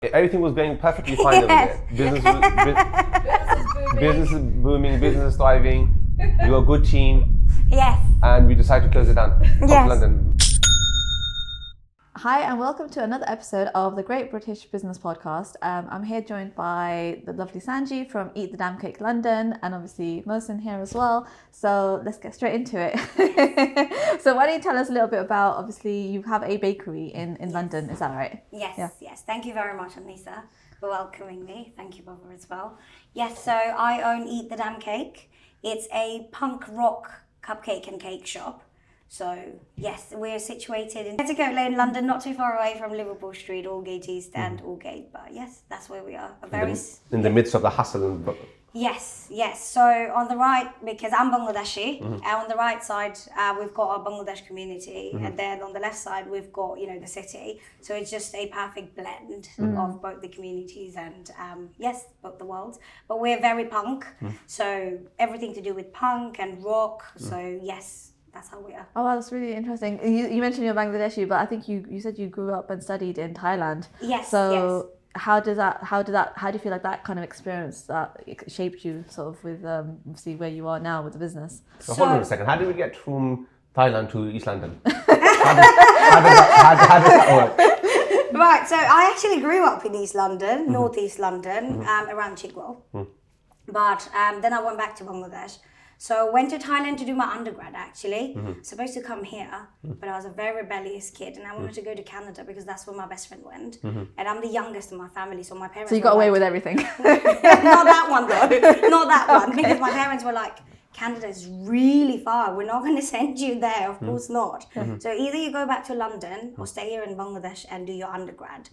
Everything was going perfectly fine over there. Business is booming, business is thriving. You're a good team. Yes. And we decided to close it down. Yes. London. Hi and welcome to another episode of the Great British Business Podcast. I'm here joined by the lovely Sanji from Eat the Damn Cake London and obviously Mohsin here as well. So let's get straight into it. So why don't you tell us a little bit about, obviously you have a bakery in London, is that right? Yes. Thank you very much, Annissa, for welcoming me. Thank you, Baba, as well. Yes, so I own Eat the Damn Cake. It's a punk rock cupcake and cake shop. So, yes, we're situated in Petticoat Lane, London, not too far away from Liverpool Street, Aldgate East and Aldgate. But yes, that's where we are. In the midst of the hustle and... Yes. So on the right, because I'm Bangladeshi, on the right side, we've got our Bangladesh community. And then on the left side, we've got, the city. So it's just a perfect blend of both the communities and, both the worlds. But we're very punk. So everything to do with punk and rock. So yes. That's how we are. Oh, wow, that's really interesting. You mentioned you're Bangladeshi, but I think you said you grew up and studied in Thailand. Yes. So how do you feel like that kind of experience that shaped you sort of with obviously where you are now with the business? So hold on a second. How did we get from Thailand to East London? How does that work? Right. So I actually grew up in East London, Northeast London, around Chigwell. But then I went back to Bangladesh. So I went to Thailand to do my undergrad actually. Supposed to come here, but I was a very rebellious kid and I wanted to go to Canada because that's where my best friend went. And I'm the youngest in my family, so my parents So you got away with everything? Not that one though, not that one. Because my parents were like, Canada is really far, we're not going to send you there, of course not. So either you go back to London or stay here in Bangladesh and do your undergrad.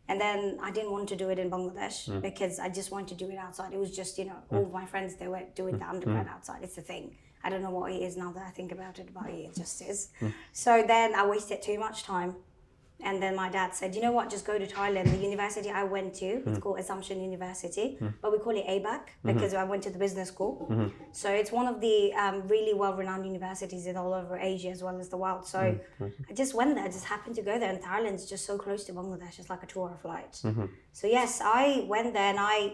And then I didn't want to do it in Bangladesh because I just wanted to do it outside. It was just, all my friends, they were doing the undergrad outside. It's a thing. I don't know what it is now that I think about it, but it just is. So then I wasted too much time. And then my dad said, you know what, just go to Thailand. The university I went to, it's called Assumption University, but we call it ABAC because I went to the business school. So it's one of the really well-renowned universities in all over Asia as well as the world. So I just went there, I just happened to go there. And Thailand's just so close to Bangladesh, it's like a 2-hour flight. So yes, I went there and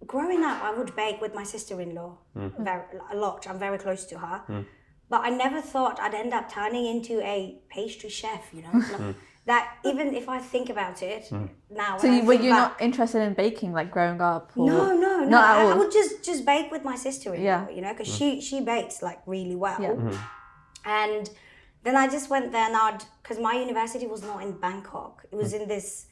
growing up, I would bake with my sister-in-law a lot. I'm very close to her. But I never thought I'd end up turning into a pastry chef, That even if I think about it now. So were you not interested in baking like growing up? Or? No. Not at all. I would just bake with my sister-in-law, because she bakes like really well. And then I just went there and because my university was not in Bangkok. It was in this,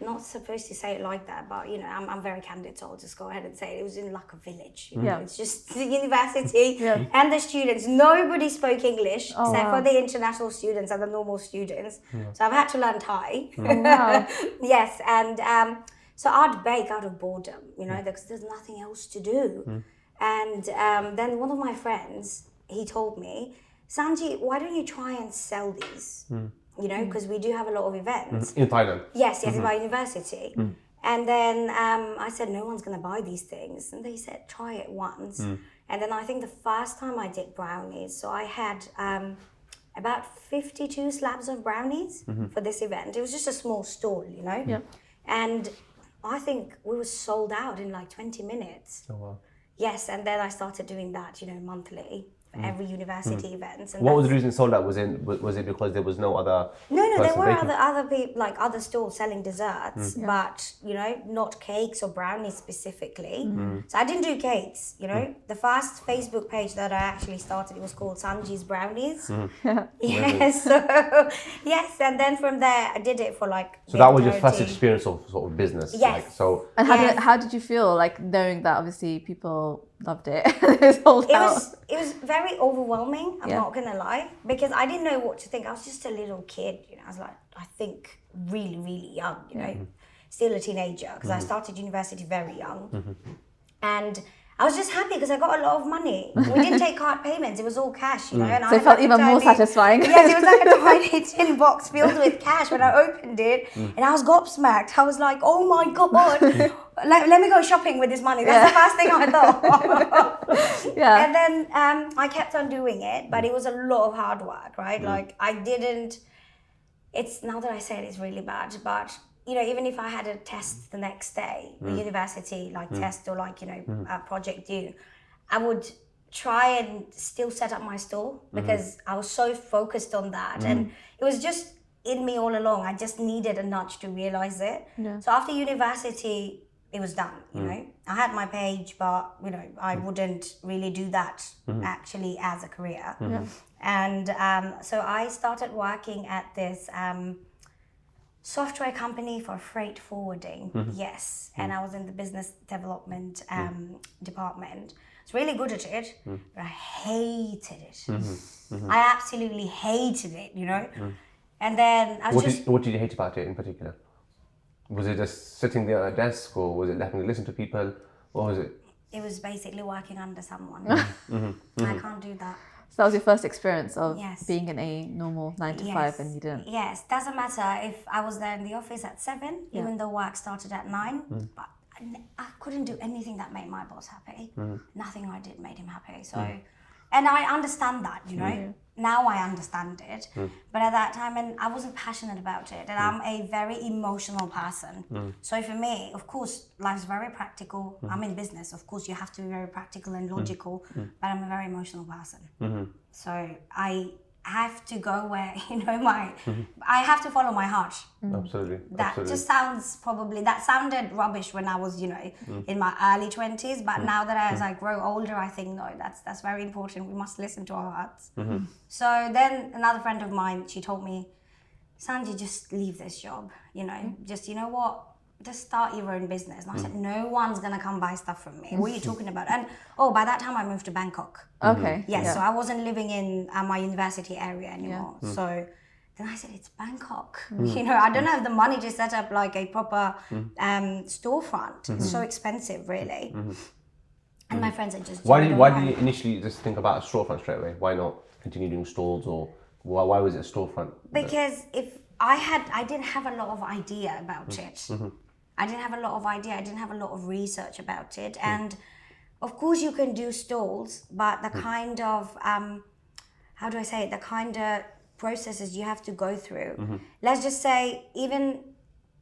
not supposed to say it like that, but I'm very candid, so I'll just go ahead and say it. It was in like a village. It's just the university and the students. Nobody spoke English except for the international students and the normal students. So I've had to learn Thai. Yes, and so I'd bake out of boredom, because there's nothing else to do. And then one of my friends, he told me, Sanji, why don't you try and sell these? Because we do have a lot of events. In Thailand? Yes, in my university. And then I said, no one's going to buy these things. And they said, try it once. And then I think the first time I did brownies, so I had about 52 slabs of brownies for this event. It was just a small stall, And I think we were sold out in like 20 minutes. Oh, wow. Yes, and then I started doing that, monthly. Every university events. And what was the reason it sold out? Was it because there was no other? No, there were other people, like other stalls selling desserts, but not cakes or brownies specifically. So I didn't do cakes. The first Facebook page that I actually started, it was called Sanji's Brownies. Yes, yes, and then from there I did it for like. So that was your first experience of sort of business. Yes. And how did you feel like knowing that obviously people loved it? It was very overwhelming, I'm not gonna lie, because I didn't know what to think. I was just a little kid, I was like, I think really, really young, still a teenager, because I started university very young. And I was just happy because I got a lot of money. We didn't take card payments, it was all cash, And so it felt even more satisfying. Yes, it was like a tiny tin box filled with cash when I opened it, and I was gobsmacked. I was like, oh my God. Let me go shopping with this money. That's the first thing I thought. And then I kept on doing it, but it was a lot of hard work, right? Like I didn't, it's now that I say it, it's really bad, but even if I had a test the next day, a university like test or like, a project due, I would try and still set up my store because I was so focused on that. And it was just in me all along. I just needed a nudge to realize it. Yeah. So after university, it was done, I had my page, but, I wouldn't really do that actually as a career. Yeah. And so I started working at this software company for freight forwarding. Yes. And I was in the business development department. I was really good at it, but I hated it. I absolutely hated it, And then I was What did you hate about it in particular? Was it just sitting there at a desk, or was it having to listen to people? What was it? It was basically working under someone. I can't do that. So that was your first experience of Yes. being in a normal 9 to 5 and you didn't. Yes, doesn't matter if I was there in the office at 7, even though work started at 9. But I couldn't do anything that made my boss happy. Nothing I did made him happy. So, and I understand that, Now I understand it. But at that time, and I wasn't passionate about it. And I'm a very emotional person. So for me, of course, life's very practical. I'm in business. Of course, you have to be very practical and logical. But I'm a very emotional person. So I have to go where, I have to follow my heart. Absolutely. That just that sounded rubbish when I was, in my early 20s. But now that as I grow older, I think, no, that's very important. We must listen to our hearts. So then another friend of mine, she told me, Sanji, just leave this job, just, what? Just start your own business. And I said, no one's going to come buy stuff from me. What are you talking about? And, by that time I moved to Bangkok. Okay. Yes, so I wasn't living in my university area anymore. So then I said, it's Bangkok. I don't have the money to set up like a proper storefront. It's so expensive, really. And my friends are just... Why did you initially just think about a storefront straight away? Why not continue doing stalls, or why was it a storefront? Because I didn't have a lot of idea about it. I didn't have a lot of idea. I didn't have a lot of research about it. And of course you can do stalls, but the kind of, how do I say it? The kind of processes you have to go through. Let's just say, even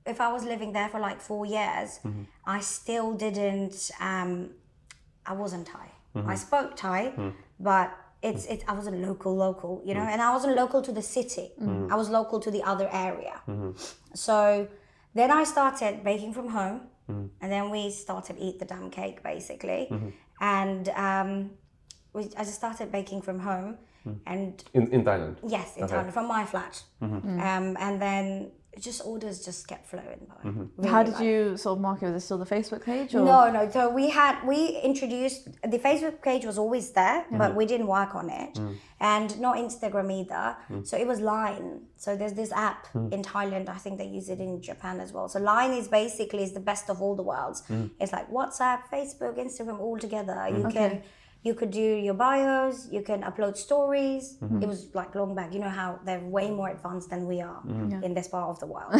if I was living there for like 4 years, I still didn't, I wasn't Thai. I spoke Thai, but I wasn't local, and I wasn't local to the city. I was local to the other area. So then I started baking from home, and then we started Eat the Damn Cake, basically. And I just started baking from home. And in Thailand? Yes, in Thailand, from my flat. And then orders just kept flowing by. Really. How did you sort of market? Was it still the Facebook page? Or? No. So we introduced, the Facebook page was always there, but we didn't work on it. And not Instagram either. So it was Line. So there's this app in Thailand. I think they use it in Japan as well. So Line is basically the best of all the worlds. It's like WhatsApp, Facebook, Instagram all together. You could do your bios, you can upload stories. It was like long back. You know how they're way more advanced than we are in this part of the world.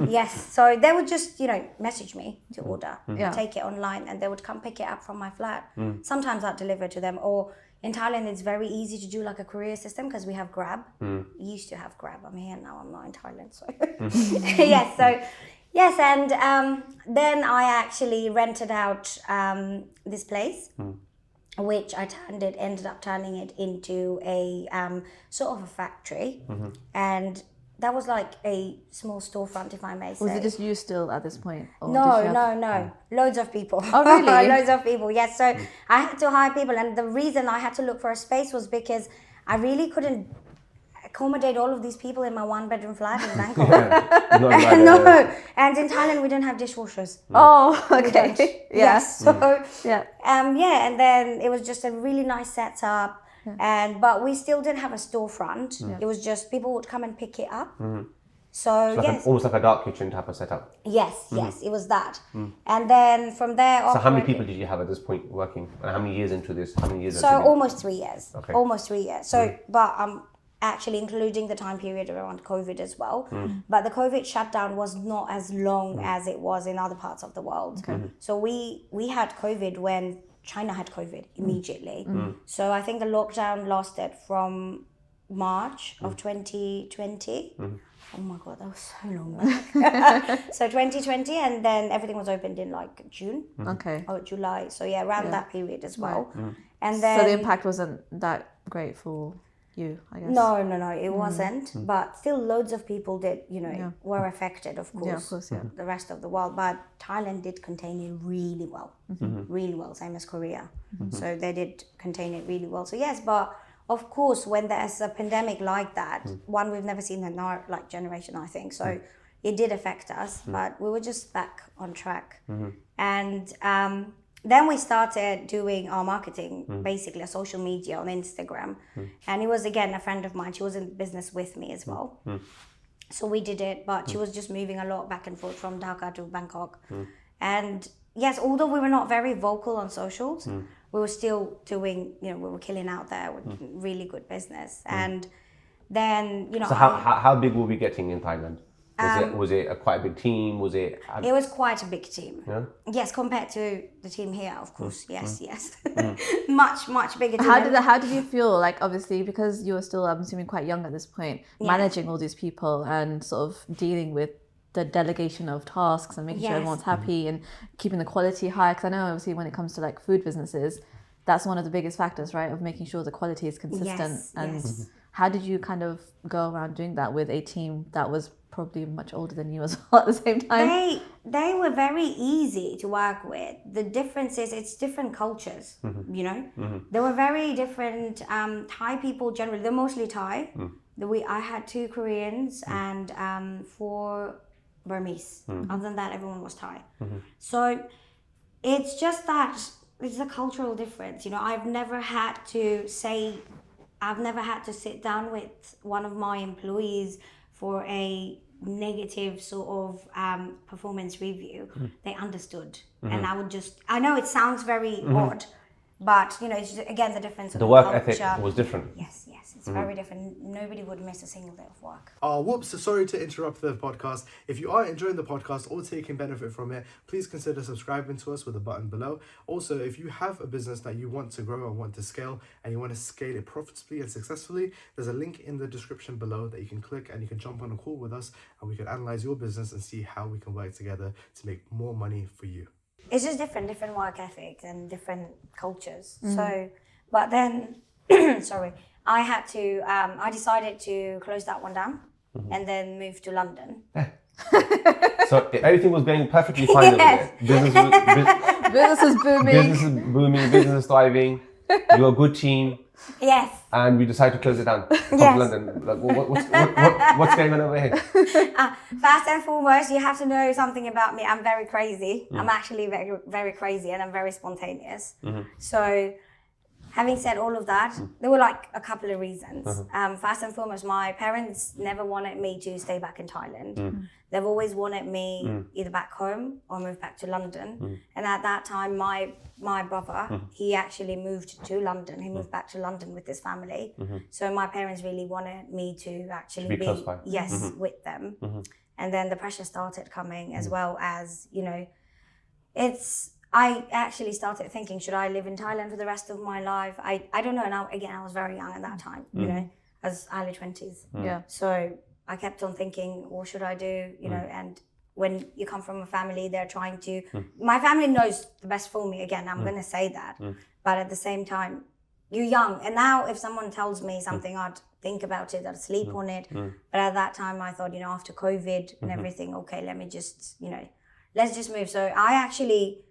Yes. So they would just, message me to order, take it online, and they would come pick it up from my flat. Sometimes I'd deliver to them. Or in Thailand, it's very easy to do like a courier system because we have Grab. Used to have Grab. I'm here now. I'm not in Thailand. So yes. So yes. And then I actually rented out this place. Which ended up turning it into a sort of a factory. And that was like a small storefront, if I may say. Was it just you still at this point? Or No. Loads of people. Oh, really? Loads of people, yes. So I had to hire people. And the reason I had to look for a space was because I really couldn't accommodate all of these people in my 1-bedroom flat in Bangkok. No. And in Thailand, we don't have dishwashers. Oh, okay. Yes. So, and then it was just a really nice setup. But we still didn't have a storefront. It was just people would come and pick it up. So almost like a dark kitchen type of setup. Yes, it was that. And then from there... So how many people did you have at this point working? And how many years into this? So almost 3 years. Okay. Almost 3 years. So, but actually including the time period around COVID as well. But the COVID shutdown was not as long as it was in other parts of the world. So we had COVID when China had COVID immediately. So I think the lockdown lasted from March of 2020 Oh my God, that was so long back. So 2020, and then everything was opened in like June Okay. or July. So yeah, around that period as well. And So then the impact wasn't that great for you, I guess. no, it wasn't. But still, loads of people did, were affected, of course. Yeah, of course, yeah. The rest of the world, but Thailand did contain it really well, really well. Same as Korea. So they did contain it really well. So yes, but of course, when there's a pandemic like that, one we've never seen in our generation, I think. So it did affect us, but we were just back on track. And then we started doing our marketing, basically a social media on Instagram. And it was, again, a friend of mine. She was in business with me as well. So we did it, but she was just moving a lot back and forth from Dhaka to Bangkok. And yes, although we were not very vocal on socials, we were still doing, we were killing out there with really good business. And then, So how big were we getting in Thailand? Was it a quite a big team? Was it? It was quite a big team. Yeah? Yes, compared to the team here, of course. Yes. much bigger team. How did you feel? Like, obviously, because you were still, I'm assuming, quite young at this point, managing all these people and sort of dealing with the delegation of tasks and making sure everyone's happy and keeping the quality high. Because I know, obviously, when it comes to like food businesses, that's one of the biggest factors, right? Of making sure the quality is consistent. How did you kind of go around doing that with a team that was probably much older than you as well at the same time? They were very easy to work with. The difference is it's different cultures, They were very different. Thai people generally, they're mostly Thai. I had 2 Koreans and 4 Burmese. Other than that, everyone was Thai. So it's just that it's a cultural difference. I've never had to sit down with one of my employees for a negative sort of performance review. They understood. And I know it sounds very odd, but it's just, again, the difference of the work culture. ethic was different. Yes, it's very different. Nobody would miss a single day of work. Whoops, sorry to interrupt the podcast. If you are enjoying the podcast or taking benefit from it, please consider subscribing to us with a button below. Also, if you have a business that you want to grow and want to scale, and you want to scale it profitably and successfully, there's a link in the description below that you can click, and you can jump on a call with us, and we can analyze your business and see how we can work together to make more money for you. It's just different work ethics and different cultures. So, but then, sorry, I decided to close that one down and then move to London. So everything was going perfectly fine over there. Business is booming. Business is booming, business is thriving. You're a good team. Yes. And we decided to close it down. From London. Like, what's going on over here? First and foremost, you have to know something about me. I'm very crazy. I'm actually very, very crazy, and I'm very spontaneous. So, having said all of that, there were like a couple of reasons. First and foremost, my parents never wanted me to stay back in Thailand. They've always wanted me either back home or move back to London. And at that time, my brother, he actually moved to London. He moved back to London with his family. So my parents really wanted me to actually be close by. Yes, with them. And then the pressure started coming, as well as, I actually started thinking, should I live in Thailand for the rest of my life? I don't know. Now, again, I was very young at that time, I was early 20s. Yeah. So I kept on thinking, what should I do? And when you come from a family, they're trying to, my family knows the best for me. Again, I'm going to say that. But at the same time, you're young. And now if someone tells me something, I'd think about it, I'd sleep on it. But at that time, I thought, after COVID and everything, okay, let me just, let's just move. So I actually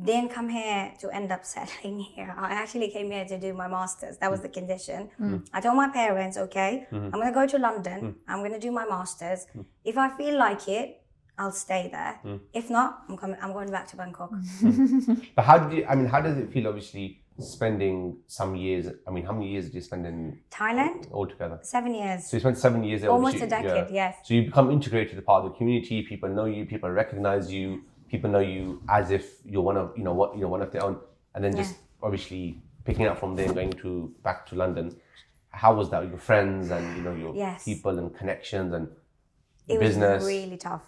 didn't come here to end up settling here. I actually came here to do my master's. That was the condition. I told my parents, okay, I'm going to go to London. I'm going to do my master's. If I feel like it, I'll stay there. If not, I'm going back to Bangkok. But how does it feel, obviously, spending some years? How many years did you spend in Thailand? Altogether? 7 years. So you spent 7 years there. Almost a decade, yes. So you become integrated part of the community. People know you. People recognize you. People know you as if you're one of their own, and then just obviously picking up from there and going back to London. How was that? Your friends and your people and connections and business. It was really tough.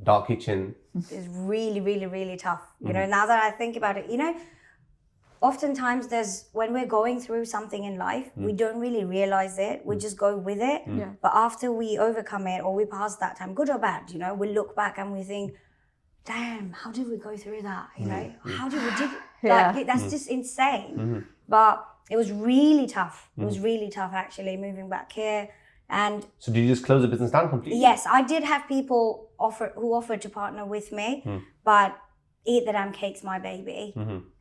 Dark kitchen. It was really, really, really tough. Now that I think about it, oftentimes when we're going through something in life, we don't really realize it. We just go with it. Yeah. But after we overcome it or we pass that time, good or bad, you know, we look back and we think, damn, how did we go through that? You know, how did we do like that's just insane. But it was really tough. It was really tough actually moving back here. And so did you just close the business down completely? yes, I did have people who offered to partner with me, but Eat the Damn Cake's my baby.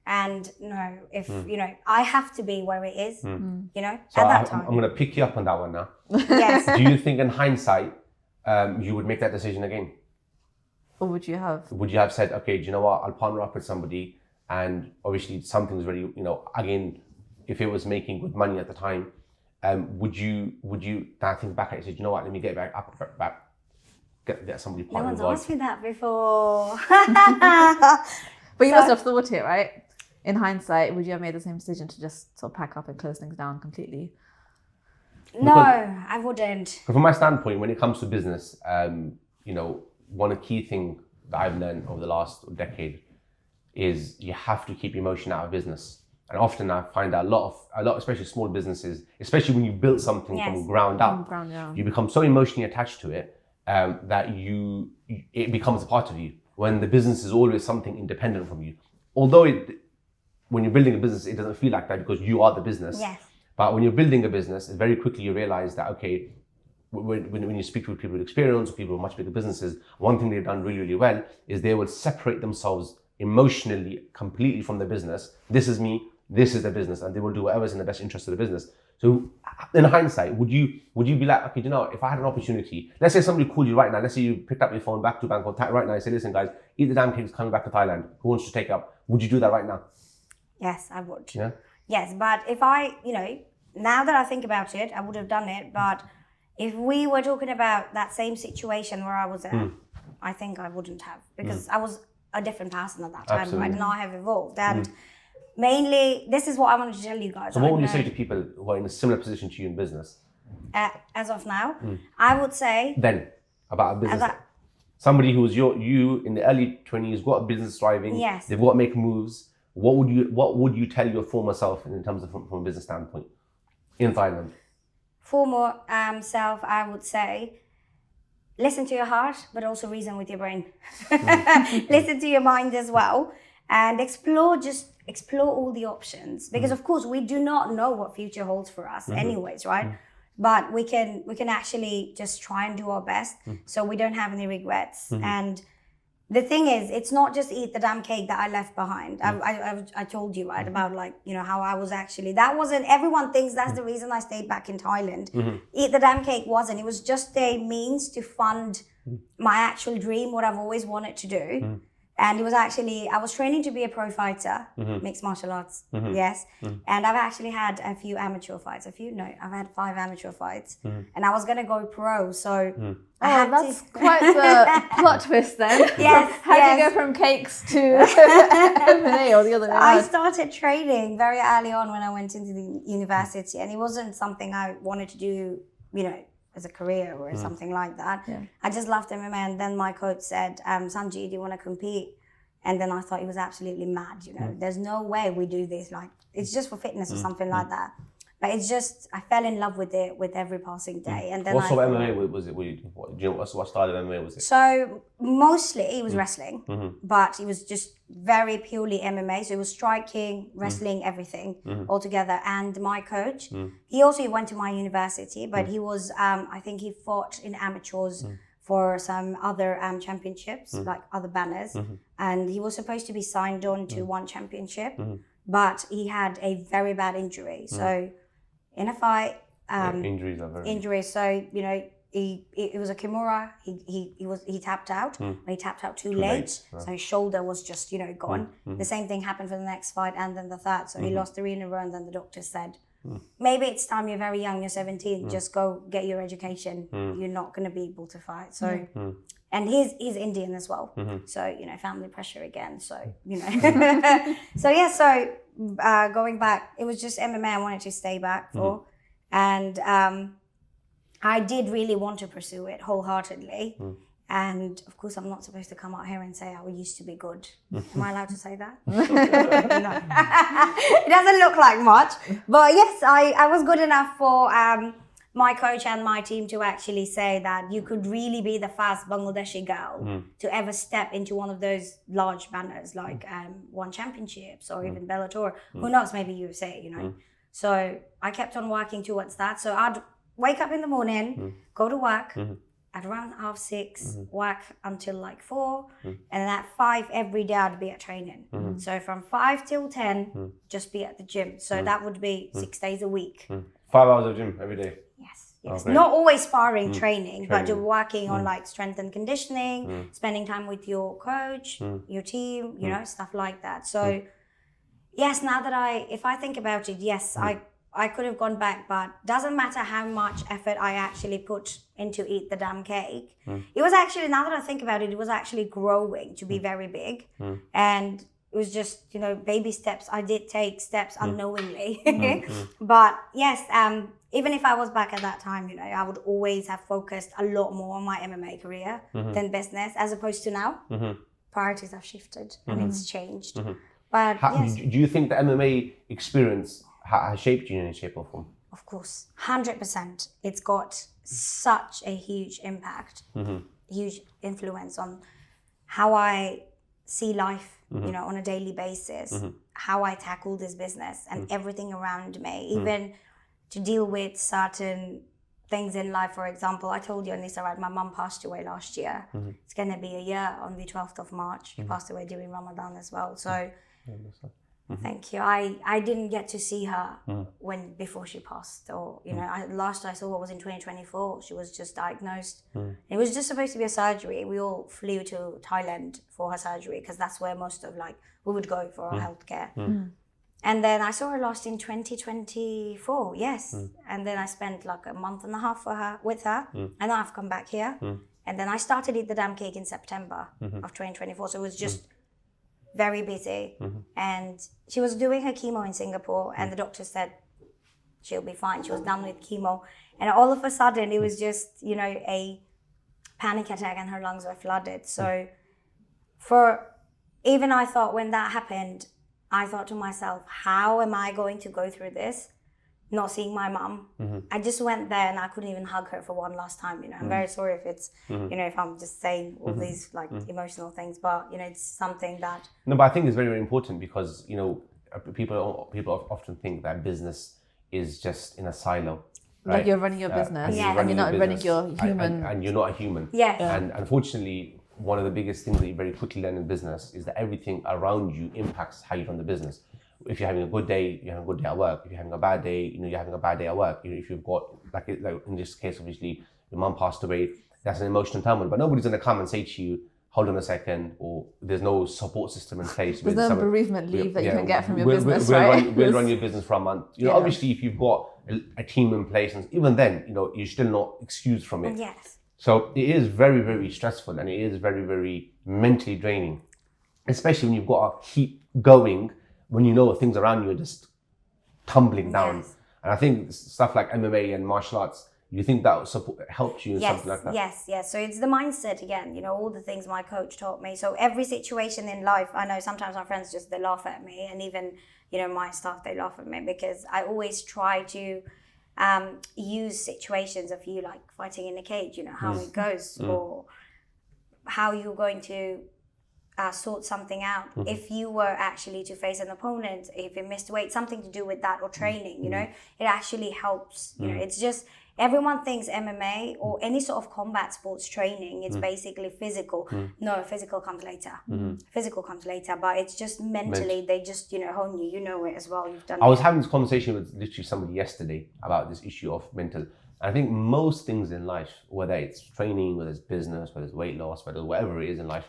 And no, if you know, I have to be where it is, you know, So at that time. I'm going to pick you up on that one now. Yes. Do you think in hindsight, you would make that decision again? Or would you have? Would you have said, okay, do you know what, I'll partner up with somebody, and obviously something's really, you know, again, if it was making good money at the time, would you now think back and say, you know what, let me get back up, get somebody No partner one's involved? asked me that before. But you must have thought it, right? In hindsight, would you have made the same decision to just sort of pack up and close things down completely? No, I wouldn't. But from my standpoint, when it comes to business, you know, one key thing that I've learned over the last decade is you have to keep emotion out of business. And often I find that a lot, especially small businesses, especially when you build something from ground up, you become so emotionally attached to it that it becomes a part of you. When the business is always something independent from you. Although when you're building a business, it doesn't feel like that because you are the business. Yes. But when you're building a business, very quickly you realize that, okay, when you speak to people with experience, people with much bigger businesses, one thing they've done really, really well is they will separate themselves emotionally completely from the business. This is me, this is the business, and they will do whatever's in the best interest of the business. So in hindsight, would you be like, okay, you know, if I had an opportunity, let's say somebody called you right now, let's say you picked up your phone back to Bangkok right now and say, listen guys, Eat the Damn Cake's coming back to Thailand. Who wants to take it up? Would you do that right now? Yes, I would. Yeah. Yes, but if I, you know, now that I think about it, I would have done it. But if we were talking about that same situation where I was at, I think I wouldn't have, because I was a different person at that time, Absolutely. right? And I have evolved. And mainly, this is what I wanted to tell you guys. So what would you say to people who are in a similar position to you in business? As of now, I would say Then, about a business. Somebody who's you in the early 20s, got a business thriving, Yes. they've got to make moves. What would you tell your former self in terms of from a business standpoint in Thailand? former self, I would say, listen to your heart, but also reason with your brain. Listen to your mind as well, and explore all the options, because of course we do not know what future holds for us anyways, right? But we can actually just try and do our best so we don't have any regrets. And the thing is, it's not just Eat the Damn Cake that I left behind. I told you, right, about like, you know, how I was actually, that wasn't, everyone thinks that's the reason I stayed back in Thailand. Eat the Damn Cake wasn't. It was just a means to fund my actual dream, what I've always wanted to do. And it was actually, I was training to be a pro fighter, mixed martial arts, yes. And I've actually had a few amateur fights. I've had 5 amateur fights. And I was going to go pro, so I had that's quite the plot twist then. Yes, How yes. do you go from cakes to MMA or the other way I around? started training very early on when I went into the university, and it wasn't something I wanted to do, you know, as a career or something like that. Yeah. I just loved MMA, and then my coach said, Sanji, do you want to compete? And then I thought he was absolutely mad, you know. There's no way we do this, like, it's just for fitness or something like that. But it's just, I fell in love with it with every passing day. And then What sort of MMA was it? Do you know what style of MMA was it? So mostly it was wrestling, but it was just very purely MMA. So it was striking, wrestling, everything all together. And my coach, he also went to my university, but he was, I think he fought in amateurs for some other championships, like other banners. And he was supposed to be signed on to one championship, but he had a very bad injury. So in a fight, Injuries are very... injuries. So, you know, it was a Kimura. He tapped out, but he tapped out too late. So his shoulder was just, you know, gone. The same thing happened for the next fight and then the third. So he lost 3 in a row, and then the doctor said, maybe it's time, you're very young, you're 17, just go get your education. You're not going to be able to fight. So, and he's Indian as well. So, you know, family pressure again. So, you know, so yeah, so going back, it was just MMA I wanted to stay back for. And I did really want to pursue it wholeheartedly. And of course, I'm not supposed to come out here and say I used to be good. Am I allowed to say that? No. It doesn't look like much. But yes, I was good enough for my coach and my team to actually say that you could really be the first Bangladeshi girl to ever step into one of those large banners like One Championships or even Bellator. Who knows, maybe UFC, you know. So I kept on working towards that. So I'd wake up in the morning, go to work at around 6:30, work until like 4, and at 5 every day I'd be at training. So from 5 till 10, just be at the gym. So that would be 6 days a week. 5 hours of gym every day. Yes. Okay. Not always sparring training, but you're working on like strength and conditioning, spending time with your coach, your team, you know, stuff like that. So yes, now that if I think about it, yes, I could have gone back, but doesn't matter how much effort I actually put into Eat the Damn Cake. It was actually, now that I think about it, it was actually growing to be very big. And it was just, you know, baby steps. I did take steps unknowingly. But yes, even if I was back at that time, you know, I would always have focused a lot more on my MMA career than business, as opposed to now. Priorities have shifted and it's changed. But yes. Do you think the MMA experience has shaped you in any shape or form? Of course, 100%. It's got such a huge impact, huge influence on how I see life, you know, on a daily basis, how I tackle this business and everything around me, even to deal with certain things in life. For example, I told you, Annissa, right, my mum passed away last year. It's going to be a year on the 12th of March. She passed away during Ramadan as well. So thank you. I didn't get to see her before she passed, or you know, last I saw her was in 2024. She was just diagnosed. It was just supposed to be a surgery. We all flew to Thailand for her surgery because that's where most of we would go for our healthcare. And then I saw her last in 2024. Yes, and then I spent like a month and a half with her, and then I've come back here, and then I started Eat the Damn Cake in September of 2024. So it was just very busy, and she was doing her chemo in Singapore, and the doctor said she'll be fine. She was done with chemo, and all of a sudden it was just, you know, a panic attack and her lungs were flooded. So I thought when that happened, I thought to myself, how am I going to go through this not seeing my mum? I just went there and I couldn't even hug her for one last time. You know, I'm very sorry if it's, you know, if I'm just saying all these emotional things, but you know, it's something that. No, but I think it's very, very important because, you know, people often think that business is just in a silo. Right? Like you're running your business, and you're not running your human. And you're not a human. Yes. And unfortunately, one of the biggest things that you very quickly learn in business is that everything around you impacts how you run the business. If you're having a good day, you're having a good day at work. If you're having a bad day, you know, you're having a bad day at work. You know, if you've got, like in this case, obviously, your mum passed away, that's an emotional turmoil. But nobody's going to come and say to you, hold on a second, or there's no support system in place. There's no bereavement leave that you can get from your business, right? We'll run your business for a month. You know, obviously, if you've got a team in place, and even then, you know, you're still not excused from it. Yes. So it is very, very stressful, and it is very, very mentally draining, especially when you've got to keep going when you know things around you are just tumbling down. Yes. And I think stuff like MMA and martial arts, you think that helped you in something like that? Yes. So it's the mindset again, you know, all the things my coach taught me. So every situation in life, I know sometimes my friends they laugh at me, and even, you know, my staff, they laugh at me because I always try to use situations of you like fighting in a cage, you know, how it goes, or how you're going to sort something out. If you were actually to face an opponent, if you missed weight, something to do with that, or training, you know, it actually helps. You know, it's just, everyone thinks MMA or any sort of combat sports training is basically physical. No, physical comes later. Physical comes later, but it's just mentally, they just, you know, hone you. You know it as well. You've done I was having this conversation with literally somebody yesterday about this issue of mental. I think most things in life, whether it's training, whether it's business, whether it's weight loss, whatever it is in life,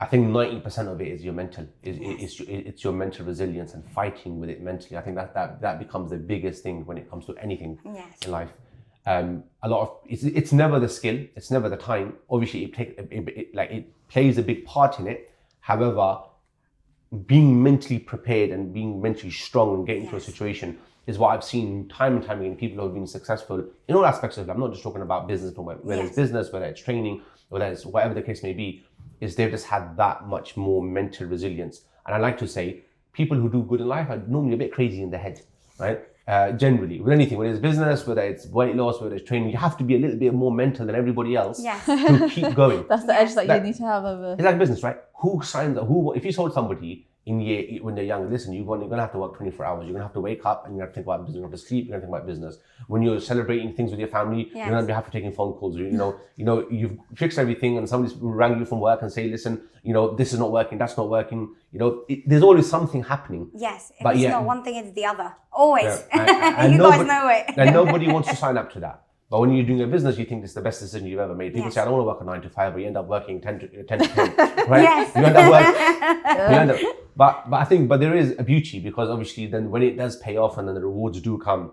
I think 90% of it is your mental. It's your mental resilience and fighting with it mentally. I think that becomes the biggest thing when it comes to anything in life. A lot of it's never the skill, it's never the time. Obviously, it plays a big part in it. However, being mentally prepared and being mentally strong and getting to a situation is what I've seen time and time again. People who have been successful in all aspects of life. I'm not just talking about business, but whether it's business, whether it's training, whether it's whatever the case may be, is they've just had that much more mental resilience. And I like to say, people who do good in life are normally a bit crazy in the head, right? Generally, with anything, whether it's business, whether it's weight loss, whether it's training, you have to be a little bit more mental than everybody else to keep going. That's the edge that you need to have over. It's like business, right? Who signs up? If you told somebody when they're young, listen, you're going to have to work 24 hours. You're going to have to wake up and you have to think about business. You have to sleep. You're going to think about business. When you're celebrating things with your family, you're going to have to taking phone calls. You've fixed everything, and somebody's rang you from work and say, listen, this is not working. That's not working. There's always something happening. Yes, but it's not one thing; it's the other. Always. Yeah. And you guys know it. And nobody wants to sign up to that. But when you're doing a business, you think it's the best decision you've ever made. People say, I don't want to work a 9 to 5, but you end up working 10 to 10, right? Yes. You end up but there is a beauty, because obviously then when it does pay off and then the rewards do come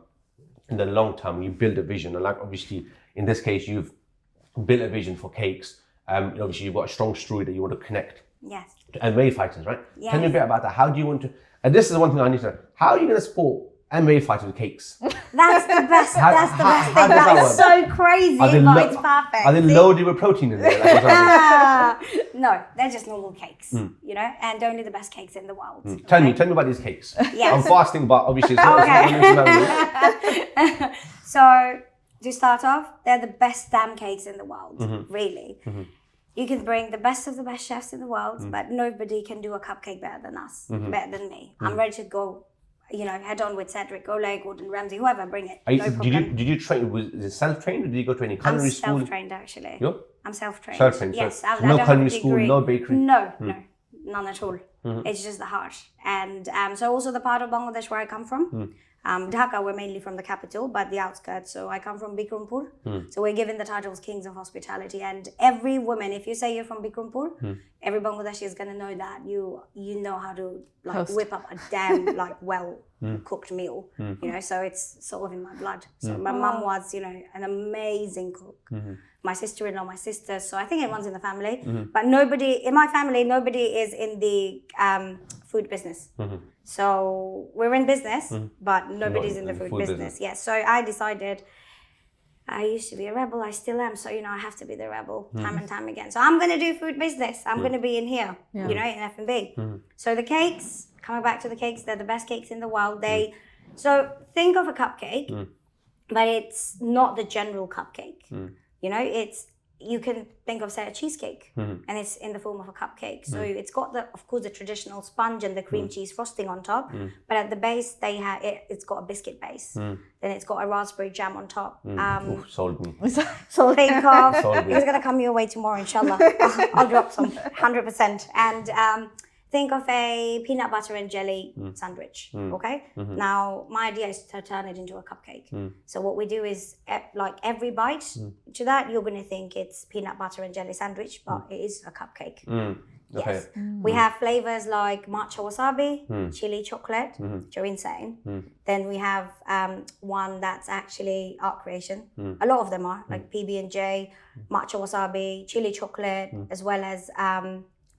in the long term, you build a vision. And like obviously in this case, you've built a vision for cakes. Obviously you've got a strong story that you want to connect to MMA fighters, right? Yes. Tell me a bit about that. How do you want to, and this is the one thing I need to know, how are you going to support MMA fighters with cakes? That's the best. That's the best how thing. does that That's work? so crazy, Are they but it's perfect. Are they loaded with protein in there? Like what's happening? No, they're just normal cakes, and only the best cakes in the world. Tell me about these cakes. Yes. I'm fasting, but obviously it's not So to start off, they're the best damn cakes in the world, really. You can bring the best of the best chefs in the world, but nobody can do a cupcake better than us, better than me. I'm ready to go, head on with Cedric, Ole, Gordon Ramsay, whoever, bring it. Did you train? Was it self-trained, or did you go to any culinary school? I'm self-trained, actually. You? I'm self-trained. Self-trained. Yes. So I no don't culinary have a school, degree. no bakery? No, none at all. It's just the heart. And so also the part of Bangladesh where I come from, Dhaka, we're mainly from the capital, but the outskirts. So I come from Bikrampur. So we're given the titles Kings of Hospitality. And every woman, if you say you're from Bikrampur, every Bangladeshi is going to know that you know how to whip up a damn well cooked meal. So it's sort of in my blood. So my mum was, an amazing cook. My sister-in-law, my sisters. So I think it runs in the family. But in my family, nobody is in the food business. So we're in business, but nobody's in the food business. Yes. So I decided, I used to be a rebel, I still am. So, I have to be the rebel time and time again. So I'm going to do food business. I'm going to be in here, in F&B. So the cakes, coming back to the cakes, they're the best cakes in the world. So think of a cupcake, but it's not the general cupcake. You can think of, say, a cheesecake, and it's in the form of a cupcake. So it's got the traditional sponge and the cream cheese frosting on top, but at the base it's got a biscuit base. Then it's got a raspberry jam on top. Sold me. So think of, Sold me. it's gonna come your way tomorrow, inshallah. I'll drop some, 100%. And think of a peanut butter and jelly sandwich, okay? Now, my idea is to turn it into a cupcake. So what we do is, every bite to that, you're going to think it's peanut butter and jelly sandwich, but it is a cupcake. Okay. Yes. We have flavors like matcha wasabi, chili chocolate, which are insane. Then we have one that's actually art creation. A lot of them are, like PB&J, matcha wasabi, chili chocolate, as well as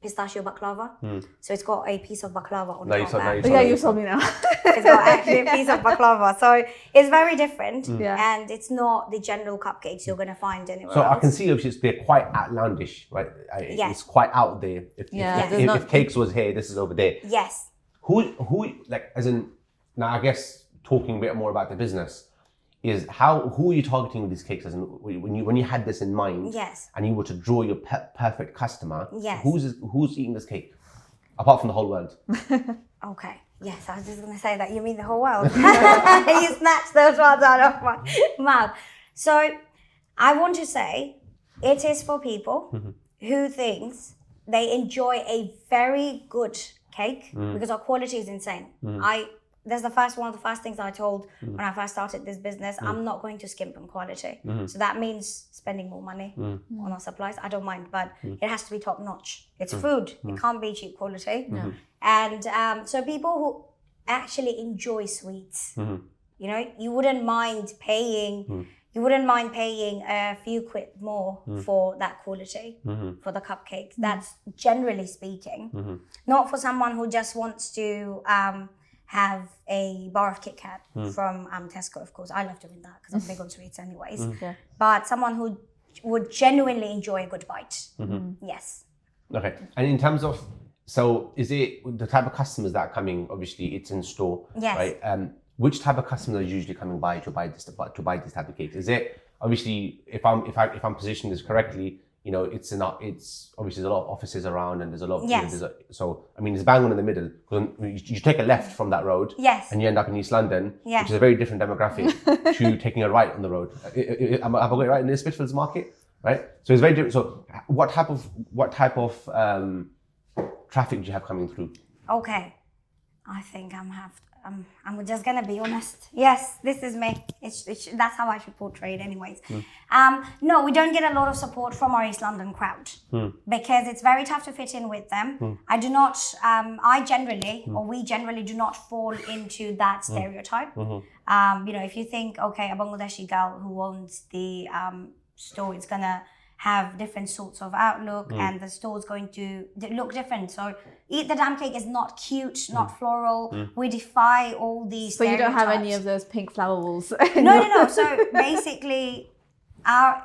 pistachio baklava. So it's got a piece of baklava on top. You told me now. It's got actually a piece of baklava. So it's very different. And it's not the general cupcakes you're going to find anywhere else. I can see obviously they're quite outlandish, right? It's quite out there. If cakes was here, this is over there. Yes. Who as in, now I guess talking a bit more about the business, is who are you targeting with these cakes? As in, when you had this in mind, and you were to draw your perfect customer, who's eating this cake, apart from the whole world? Okay. Yes, I was just going to say that. You mean the whole world? You snatched those words out of my mouth. So I want to say it is for people who thinks they enjoy a very good cake because our quality is insane. That's one of the first things I told when I first started this business. I'm not going to skimp on quality. So that means spending more money on our supplies. I don't mind, but it has to be top notch. It's food. It can't be cheap quality. And so people who actually enjoy sweets, you wouldn't mind paying. You wouldn't mind paying a few quid more for that quality, for the cupcakes. That's generally speaking. Not for someone who just wants to have a bar of Kit Kat from Tesco, of course. I love doing that because I'm big on sweets anyways. Yeah. But someone who would genuinely enjoy a good bite. Yes. Okay. And in terms of, so is it the type of customers that are coming? Obviously, it's in store, Yes. right? Which type of customers are usually coming by to buy this type of cakes? Is it obviously if I'm positioning this correctly? You know, it's obviously there's a lot of offices around and there's a lot of, Yes. so I mean, it's bang on in the middle. You take a left from that road, Yes. and you end up in East London, Yeah. which is a very different demographic to taking a right on the road. Have I got it right in this Spitalfields market, right? So it's very different. So what type of traffic do you have coming through? Okay. I think I'm just gonna be honest. Yes, this is me. That's how I should portray it anyways. No, we don't get a lot of support from our East London crowd because it's very tough to fit in with them. I do not, or we generally do not fall into that stereotype. You know, if you think, okay, a Bangladeshi girl who owns the store is gonna have different sorts of outlook and the store is going to look different. So Eat the Damn Cake is not cute, not floral. We defy all these So you don't have stereotypes. any of those pink flower walls? No. So basically,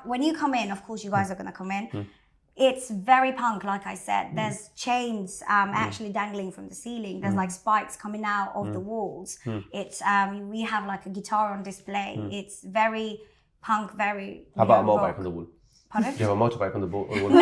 when you come in, of course you guys are going to come in. It's very punk, like I said. There's chains actually dangling from the ceiling. There's like spikes coming out of the walls. It's we have like a guitar on display. It's very punk, very. How about a rock. motorbike on the wall? Pardon? Do you have a motorbike on the wall? No,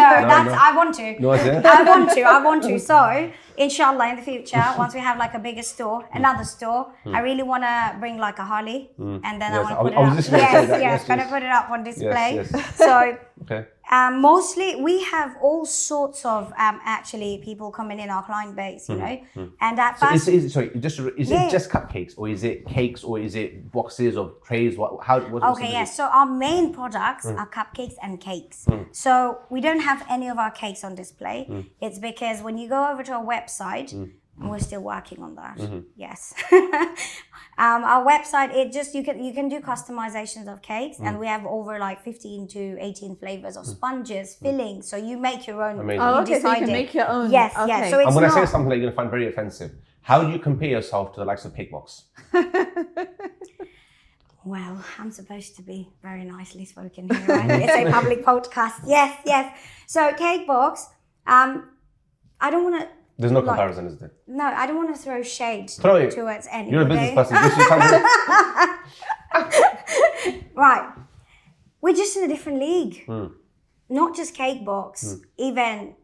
I want to. No, is it? I want to. So, inshallah, in the future, once we have like a bigger store, another store, I really want to bring like a Harley, and then I Yes, want to put I was it just up. gonna say that, Yes, yes, gonna please. put it up on display. Yes. So, Okay. mostly we have all sorts of actually people coming in our client base, you know, and at So first. is Yeah. it just cupcakes, or is it cakes, or is it boxes of trays? What's Okay, yes. So our main products are cupcakes and cakes. So we don't have any of our cakes on display. It's because when you go over to our website, and we're still working on that. Yes. Our website, you can do customizations of cakes, and we have over like 15 to 18 flavors of sponges, fillings. So you make your own. Amazing. Oh, You okay, so you decide can it. make your own. Yes, Okay. yes. So it's I'm going to say not. something that you're going to find very offensive. How do you compare yourself to the likes of Cakebox? Well, I'm supposed to be very nicely spoken here, right? It's a public podcast. Yes. So Cakebox, I don't want to. There's no Like- comparison, is there? No, I don't want to throw shade Throw it. towards anybody. You're a business person. This is something. Right. We're just in a different league. Not just Cakebox, even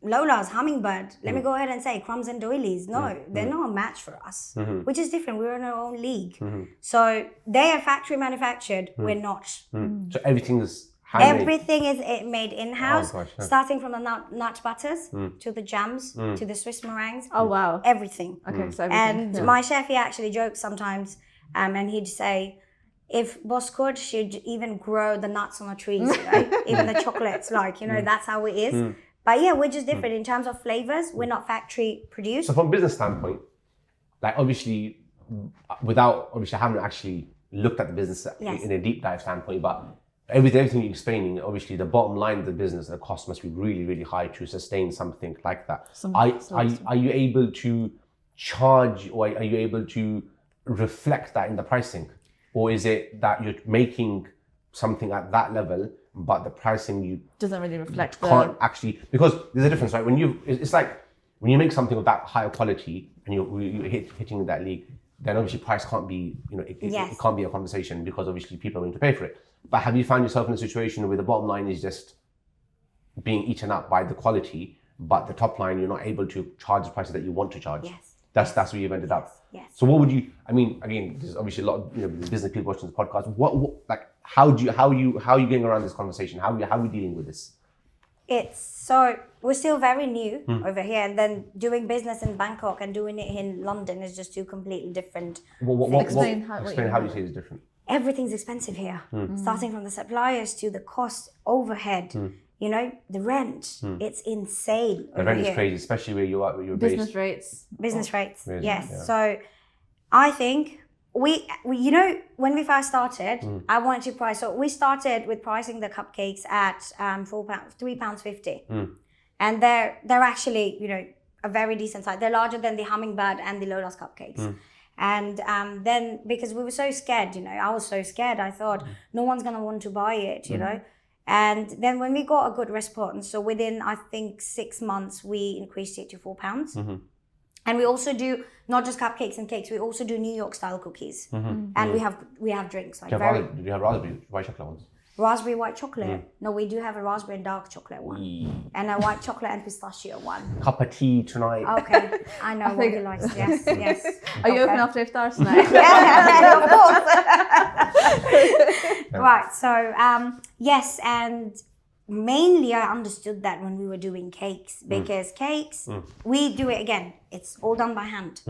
Lola's, Hummingbird. Let me go ahead and say Crumbs and Doilies. No, they're not a match for us. We're just different. We're in our own league. So they are factory manufactured. We're not. So everything's handmade. Everything is made in-house, Oh, gosh, yeah. starting from the nut butters to the jams to the Swiss meringues. Oh wow. Everything. Okay, so everything. And Yeah. my chef, he actually jokes sometimes, and he'd say, if Boss could, she'd even grow the nuts on the trees, right? Even the chocolates, like, you know, that's how it is. But yeah, we're just different in terms of flavors. We're not factory produced. So from a business standpoint, like obviously, without obviously having actually looked at the business Yes. in a deep dive standpoint, but everything you're explaining, obviously the bottom line of the business, the cost must be really, really high to sustain something like that. Are you able to charge, or are you able to reflect that in the pricing? Or is it that you're making something at that level, but the pricing you Doesn't really reflect can't actually, because there's a difference, right? It's like when you make something of that higher quality and you're hitting that league, then obviously price can't be, it Yes. can't be a conversation, because obviously people are willing to pay for it. But have you found yourself in a situation where the bottom line is just being eaten up by the quality, but the top line you're not able to charge the prices that you want to charge? Yes. That's where you've ended up. Yes. So what would you? I mean, again, there's obviously a lot of business people watching this podcast. What like how are you getting around this conversation? How are we dealing with this? So we're still very new over here, and then doing business in Bangkok and doing it in London is just two completely different. Explain how you say it's different. Everything's expensive here, starting from the suppliers to the cost overhead. You know, the rent, it's insane The over rent is here. crazy, especially where you're business based. rates. Business rates, Really? yes. Yeah. So I think we you know, when we first started, I wanted to price. So we started with pricing the cupcakes at £3.50, and they're actually, a very decent size. They're larger than the Hummingbird and the Lola's cupcakes. And then because we were so scared, I was so scared. I thought no one's gonna want to buy it, And then when we got a good response, so within I think 6 months, we increased it to £4. And we also do not just cupcakes and cakes. We also do New York style cookies, and we have drinks like Do you have raspberry white chocolate ones? Raspberry white chocolate. No, we do have a raspberry and dark chocolate one, and a white chocolate and pistachio one. Cup of tea tonight. Okay, I know what he likes. Yes. Are you open after iftar tonight? Yeah, of course. Right. So yes, and mainly I understood that when we were doing cakes, because cakes we do it again. It's all done by hand.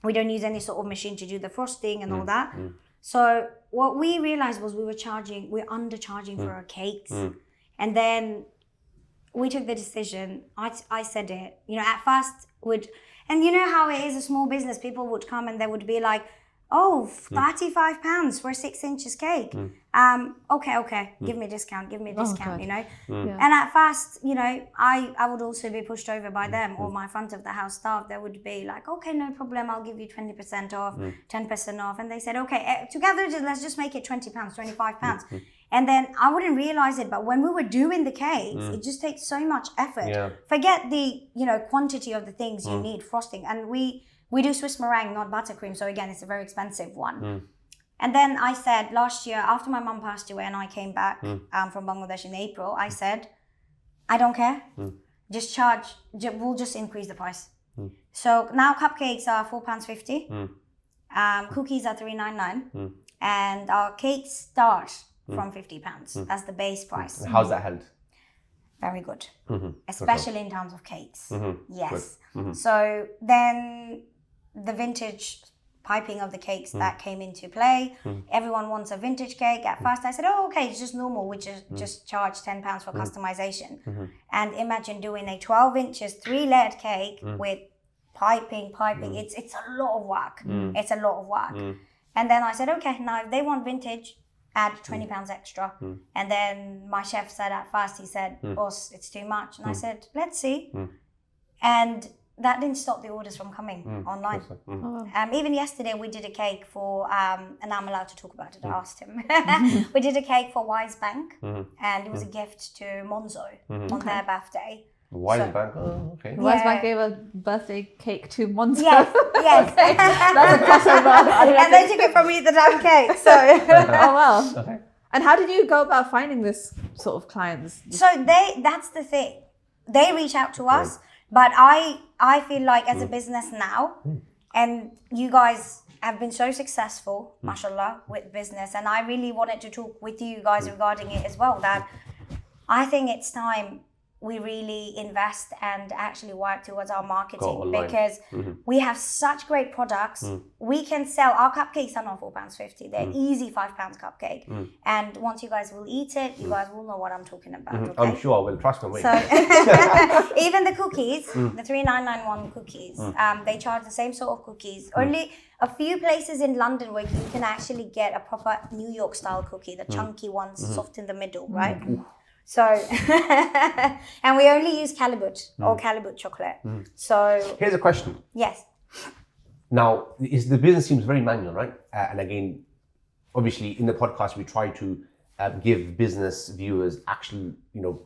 We don't use any sort of machine to do the frosting and all that. So what we realized was we're undercharging for our cakes. And then we took the decision, I said it, at first and you know how it is a small business, people would come and they would be like, oh, £35 for a 6 inches cake. Okay, give me a discount, Yeah. And at first, I would also be pushed over by them or my front of the house staff. They would be like, okay, no problem, I'll give you 20% off, 10% off. And they said, okay, together, let's just make it £20, £25. And then I wouldn't realize it, but when we were doing the cakes, it just takes so much effort. Yeah. Forget the, quantity of the things you need, frosting. And we do Swiss meringue, not buttercream. So again, it's a very expensive one. And then I said last year, after my mum passed away and I came back from Bangladesh in April, I said, I don't care. Just charge, we'll just increase the price. So now cupcakes are £4.50. Cookies are £3.99. And our cakes start from £50. That's the base price. And how's that held? Very good. Especially in terms of cakes. Yes. So then the vintage piping of the cakes that came into play. Everyone wants a vintage cake. At first I said, oh, okay, it's just normal. We just charge £10 for customization. And imagine doing a 12 inches, 3-layered cake with piping. It's a lot of work. It's a lot of work. And then I said, okay, now if they want vintage, add £20 extra. And then my chef said at first, he said, boss, it's too much. And I said, let's see. And that didn't stop the orders from coming online. Even yesterday we did a cake for, and I'm allowed to talk about it, I asked him. We did a cake for Wise Bank, and it was a gift to Monzo on their birthday. Wise Bank, okay. Wise Bank gave a birthday cake to Monzo. Yes. Okay. That's a crossover. And they took it from me, the damn cake. So. Oh, wow. Okay. And how did you go about finding this sort of clients? So that's the thing. They reach out to us, but I feel like as a business now, and you guys have been so successful, mashallah, with business, and I really wanted to talk with you guys regarding it as well, that I think it's time we really invest and actually work towards our marketing, because we have such great products. We can sell, our cupcakes are not £4.50, they're easy £5 cupcake. And once you guys will eat it, you guys will know what I'm talking about. Okay? I'm sure I will, trust me. So even the cookies, the 3991 cookies, they charge the same sort of cookies. Only a few places in London where you can actually get a proper New York style cookie, the chunky ones, soft in the middle, right? So, and we only use Calibut or Calibut chocolate. So here's a question. Yes. Now, the business seems very manual, right? And again, obviously in the podcast, we try to give business viewers actual,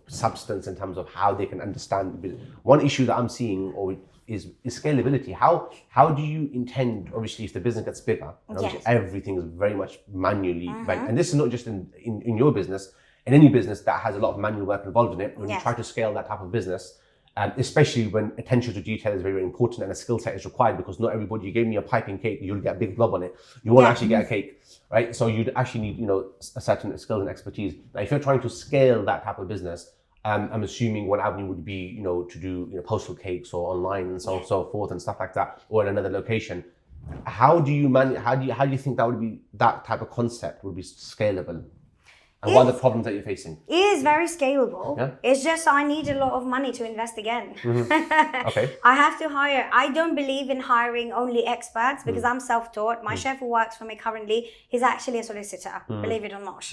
substance in terms of how they can understand the business. One issue that I'm seeing is scalability. How do you intend, obviously, if the business gets bigger, and obviously everything is very much manually, right? And this is not just in your business, in any business that has a lot of manual work involved in it. When you try to scale that type of business, especially when attention to detail is very, very important and a skill set is required, because not everybody, you gave me a piping cake, you'll get a big blob on it. You won't actually get a cake, right? So you'd actually need, a certain skill and expertise. Now, if you're trying to scale that type of business, I'm assuming one avenue would be, to do, postal cakes or online and so on and so forth and stuff like that, or in another location. How do you think that type of concept would be scalable? And what are the problems that you're facing? It is very scalable. Yeah. It's just I need a lot of money to invest again. Okay. I have to hire. I don't believe in hiring only experts because I'm self-taught. My chef who works for me currently, he's actually a solicitor, believe it or not.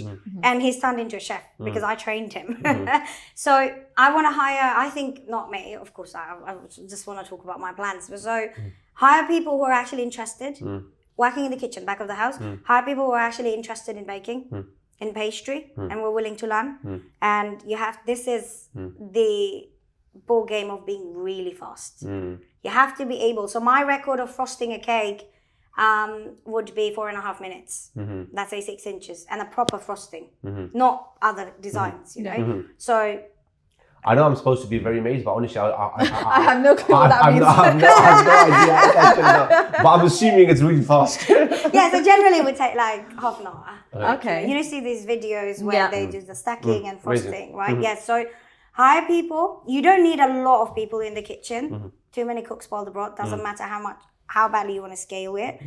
And he's turned into a chef because I trained him. So I want to hire, I think, not me, of course, I just want to talk about my plans. So hire people who are actually interested, working in the kitchen, back of the house. Hire people who are actually interested in baking, in pastry, and we're willing to learn. And this is the ball game of being really fast. You have to be able. So my record of frosting a cake would be 4.5 minutes. That's 6 inches, and a proper frosting, not other designs. You know. So I know I'm supposed to be very amazed, but honestly, I have no clue what that means. I have no idea. But I'm assuming it's really fast. yeah, so generally it would take like half an hour. Okay. You know, see these videos where they do the stacking and frosting, right? Yeah, so hire people. You don't need a lot of people in the kitchen. Too many cooks spoil the broth. Doesn't matter how badly you want to scale it.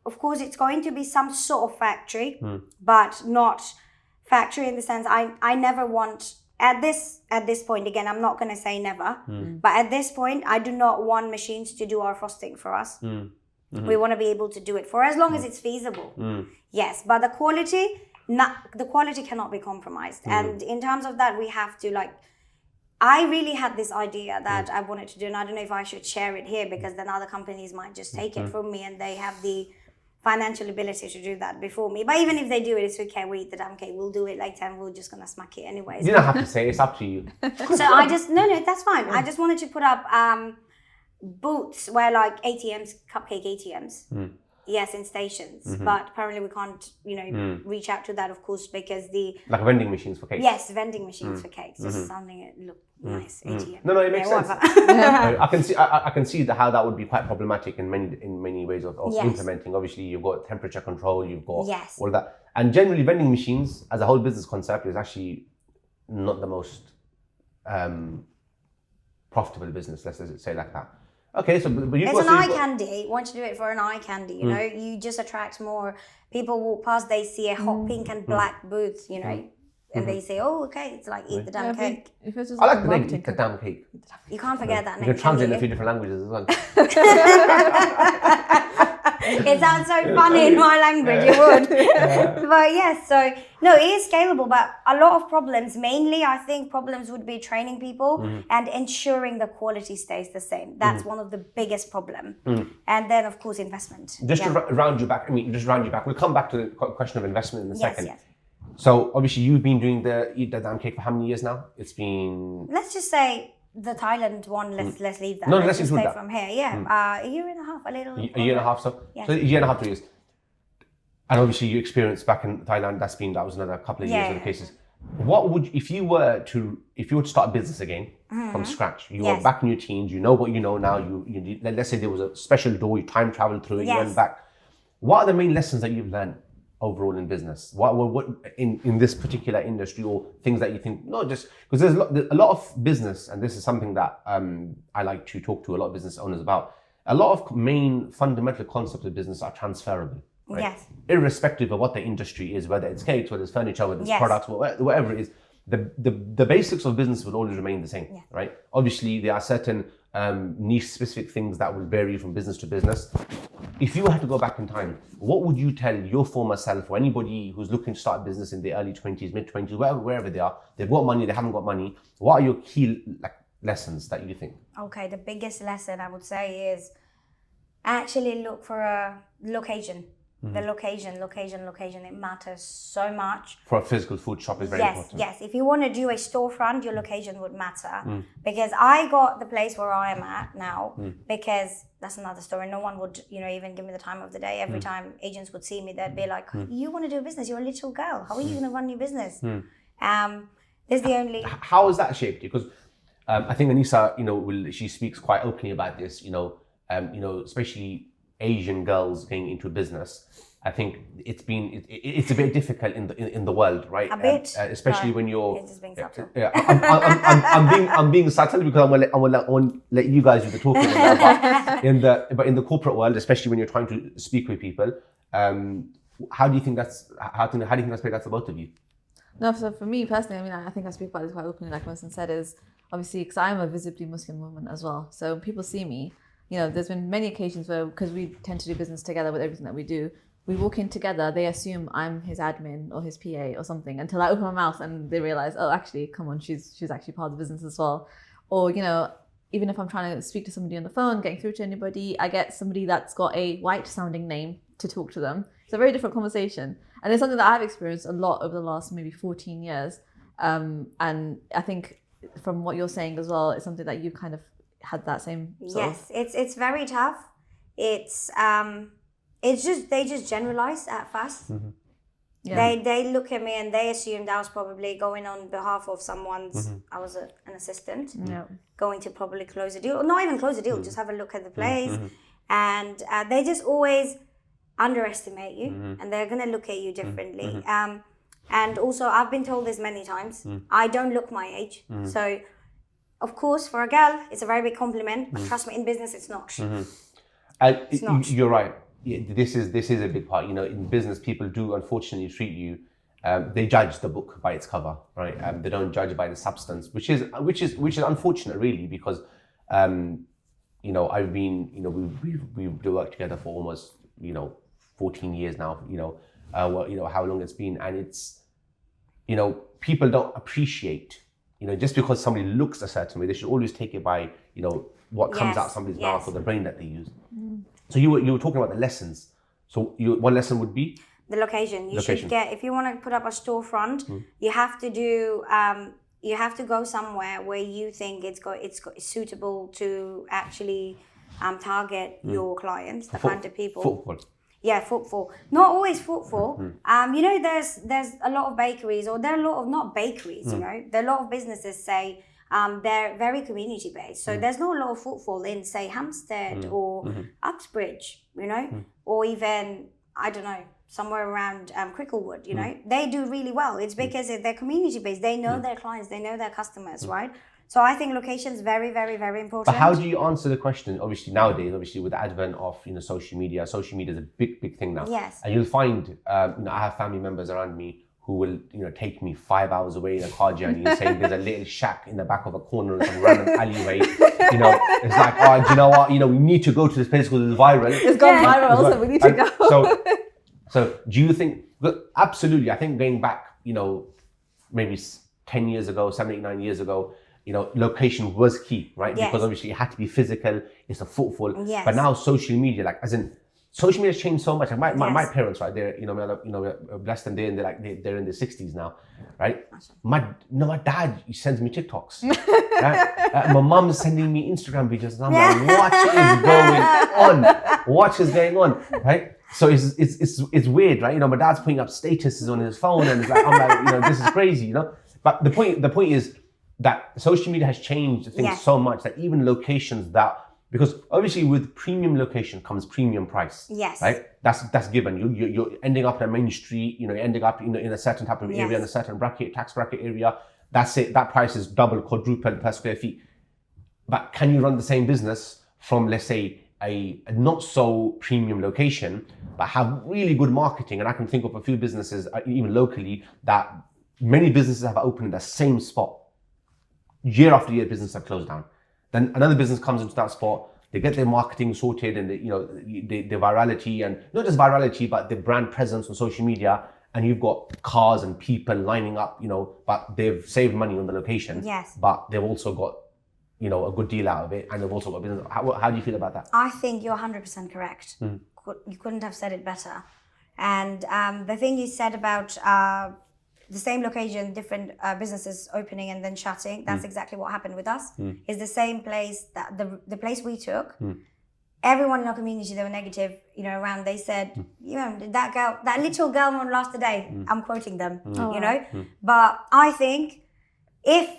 Of course, it's going to be some sort of factory, but not factory in the sense I never want. At this point, again, I'm not going to say never, but at this point, I do not want machines to do our frosting for us. We want to be able to do it for as long as it's feasible. Yes, but the quality cannot be compromised. And in terms of that, we have to I really had this idea that I wanted to do, and I don't know if I should share it here because then other companies might just take it from me and they have the financial ability to do that before me. But even if they do it, it's okay. We eat the damn cake. We'll do it later and we're just going to smack it anyways. You don't have to say. It's up to you. So I just, no, that's fine. I just wanted to put up booths where ATMs, cupcake ATMs. Yes, in stations. But apparently we can't, reach out to that, of course, because like vending machines for cakes. Yes, vending machines for cakes. Just something that look nice, ATM. No, it makes sense. I can see how that would be quite problematic in many ways of implementing. Obviously, you've got temperature control, you've got all that. And generally, vending machines as a whole business concept is actually not the most profitable business, let's say like that. Okay, so but it's an eye candy. Once you do it for an eye candy, you know, you just attract more people. Walk past, they see a hot pink and black booth, you know, and they say, "Oh, okay, it's like eat the damn cake." I like the name, eat the damn cake. You can't forget that name. You can translate in a few different languages as well. It sounds so funny in my language, it would. But yes, so no, it is scalable, but a lot of problems, mainly I think problems would be training people and ensuring the quality stays the same. That's one of the biggest problem. And then of course investment. Just to round you back, we'll come back to the question of investment in a second. Yes. So obviously you've been doing the Eat the Damn Cake for how many years now? It's been... Let's just say the Thailand one, let's leave that. No, let's just stay that. From here. A year and a half, a little. A year and a half, so a year and a half, 2 years. And obviously you experienced back in Thailand, that was another couple of years of the cases. What would, if you were to start a business again from scratch, you were back in your teens, you know what you know now, you let's say there was a special door, you time traveled through it, you went back. What are the main lessons that you've learned overall in business? What in this particular industry, or things that you think, not just because there's a lot of business, and this is something that I like to talk to a lot of business owners about. A lot of main fundamental concepts of business are transferable, right? Yes. Irrespective of what the industry is, whether it's cakes, whether it's furniture, whether it's products, whatever it is, the basics of business will always remain the same, right? Obviously, there are certain niche specific things that will vary from business to business. If you had to go back in time, what would you tell your former self, or anybody who's looking to start a business in the early 20s, mid 20s, wherever they are, they've got money, they haven't got money. What are your key lessons that you think? Okay, the biggest lesson I would say is actually look for a location. The location, it matters so much. For a physical food shop is very important. Yes, if you want to do a storefront, your location would matter. Because I got the place where I am at now, because that's another story. No one would, even give me the time of the day. Every time agents would see me, they'd be like, you want to do a business? You're a little girl. How are you going to run your business? This is the only... How has that shaped you? Because I think Annissa, she speaks quite openly about this, especially Asian girls getting into business. I think it's a bit difficult in the world, right? A bit, especially when you're. It's just being subtle. I'm being subtle because I want to let you guys do the talking. But in the corporate world, especially when you're trying to speak with people, how do you think that's played out for both of you? No, so for me personally, I mean, I think I speak about this quite openly, like Mohsin said, is obviously because I'm a visibly Muslim woman as well. So when people see me, you know, there's been many occasions where, because we tend to do business together with everything that we do, we walk in together, they assume I'm his admin or his PA or something until I open my mouth and they realize, oh, actually, come on, she's actually part of the business as well. Or, you know, even if I'm trying to speak to somebody on the phone, getting through to anybody, I get somebody that's got a white sounding name to talk to them. It's a very different conversation. And it's something that I've experienced a lot over the last maybe 14 years. And I think from what you're saying as well, it's something that you kind of had that same sort of... It's very tough. It's just, they just generalize at first. Mm-hmm. Yeah. They look at me and they assumed I was probably going on behalf of someone's, I was an assistant, going to probably close a deal, or not even close a deal, just have a look at the place. And they just always underestimate you, and they're going to look at you differently. And also, I've been told this many times, I don't look my age. So, of course, for a girl, it's a very big compliment, but trust me, in business, it's not. It's not. You're right. Yeah, this is a big part. You know, in business, people do unfortunately treat you. They judge the book by its cover, right? They don't judge it by the substance, which is unfortunate, really, because you know, I've been, you know, we've worked together for almost, you know, 14 years now. You know, how long it's been, and it's, you know, people don't appreciate. You know, just because somebody looks a certain way, they should always take it by, you know, what comes out somebody's mouth or the brain that they use. So you were talking about the lessons. So one lesson would be the location. You should get, if you want to put up a storefront, you have to do. You have to go somewhere where you think it's suitable to actually target your clients, the kind of people. Footfall. Yeah, footfall. Not always footfall. You know, there's a lot of bakeries, or there are a lot of not bakeries. You know, there are a lot of businesses say they're very community based. So there's not a lot of footfall in, say, Hampstead or Uxbridge. You know, or even, I don't know, somewhere around Cricklewood. You know, they do really well. It's because they're community based. They know their clients. They know their customers, right? So I think location is very, very, very important. But how do you answer the question? Obviously nowadays, with the advent of, you know, social media is a big thing now. Yes. And you'll find, you know, I have family members around me who will, you know, take me 5 hours away in a car journey and say there's a little shack in the back of a corner in some random alleyway. You know, it's like, oh, do you know what? You know, we need to go to this place because it's viral. It's gone viral, so we need to go. So do you think? Look, absolutely. I think going back, you know, maybe 10 years ago, 7, 8, 9 years ago, you know, location was key, right? Yes. Because obviously it had to be physical. It's a footfall. Yes. But now social media, like, as in, social media has changed so much. And my parents, right, they're, you know, blessed them, they're in their 60s now, right? My dad, he sends me TikToks. Right? My mom's sending me Instagram videos, and I'm like, what is going on, right? So it's weird, right? You know, my dad's putting up statuses on his phone, and it's like, I'm like, you know, this is crazy, you know. But the point is that social media has changed things so much that even locations that, because obviously with premium location comes premium price. Yes. Right? That's given. You're ending up in a main street, you know, you're ending up in a certain type of area, in a certain tax bracket area. That's it. That price is double, quadruple per square feet. But can you run the same business from, let's say, a not so premium location, but have really good marketing? And I can think of a few businesses, even locally, that many businesses have opened in the same spot. Year after year, businesses have closed down. Then another business comes into that spot, they get their marketing sorted, and the virality, and not just virality, but the brand presence on social media, and you've got cars and people lining up, you know, but they've saved money on the location. Yes. But they've also got, you know, a good deal out of it, and they've also got business. How do you feel about that? I think you're 100% correct. You couldn't have said it better. And the thing you said about the same location, different businesses opening and then shutting, that's exactly what happened with us. It's the same place, that the place we took. Everyone in our community, they were negative, you know, around. They said, you know, that little girl won't last a day. I'm quoting them, you know. But I think if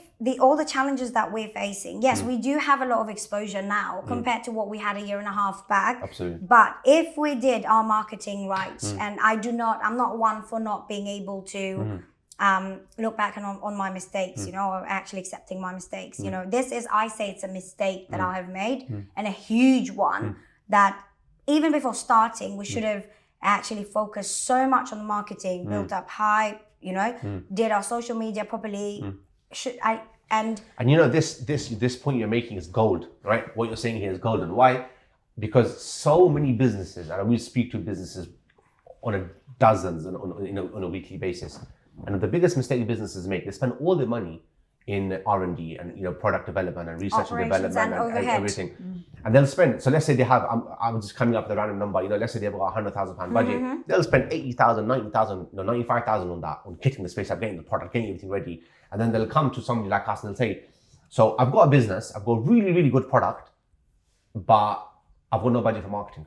all the challenges that we're facing, yes, we do have a lot of exposure now compared to what we had a year and a half back. Absolutely. But if we did our marketing right, and I'm not one for not being able to look back on my mistakes, you know, or actually accepting my mistakes. You know, I say it's a mistake that I have made, and a huge one that even before starting, we should have actually focused so much on the marketing, built up hype, did our social media properly. Should I? And you know, this point you're making is gold, right? What you're saying here is golden. Why? Because so many businesses, and we speak to businesses on dozens on a weekly basis, and the biggest mistake businesses make, they spend all their money in R&D and product development and research and development and everything, and they'll spend. So let's say they have, I'm just coming up with a random number. Let's say they've got £100,000 budget. They'll spend 80,000, 90,000, 95,000 on that, on kitting the space up, getting the product, getting everything ready, and then they'll come to somebody like us and they'll say, "So I've got a business, I've got a really, really good product, but I've got no budget for marketing."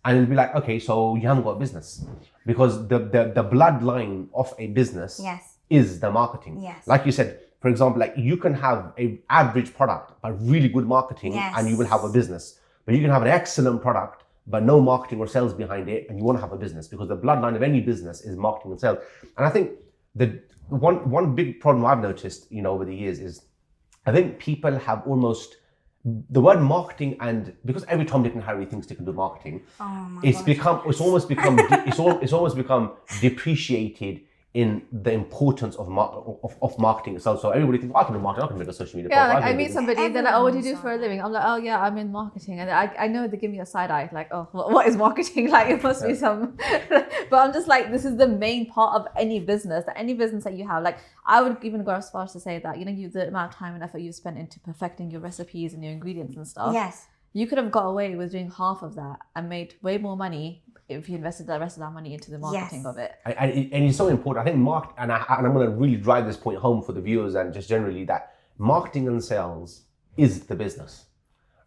And it'll be like, okay, so you haven't got a business, because the bloodline of a business is the marketing. Like you said, for example, like you can have an average product but really good marketing and you will have a business. But you can have an excellent product but no marketing or sales behind it and you won't have a business, because the bloodline of any business is marketing and sales. And I think the one big problem I've noticed, over the years is, I think people have almost, the word marketing, and because every Tom, Dick and Harry thinks they can do marketing, it's almost become depreciated in the importance of marketing itself. So everybody thinks, I can do marketing, I can make a social media post. Like I meet somebody, they're like, "Oh, what do you do for a living?" I'm like, "Oh yeah, I'm in marketing." And I know they give me a side eye, like, "Oh, what is marketing?" Like it must be some, but I'm just like, this is the main part of any business that you have. Like I would even go as far as to say that, the amount of time and effort you've spent into perfecting your recipes and your ingredients and stuff. You could have got away with doing half of that and made way more money if you invested the rest of that money into the marketing of it. And it's so important. I think and I'm going to really drive this point home for the viewers and just generally, that marketing and sales is the business.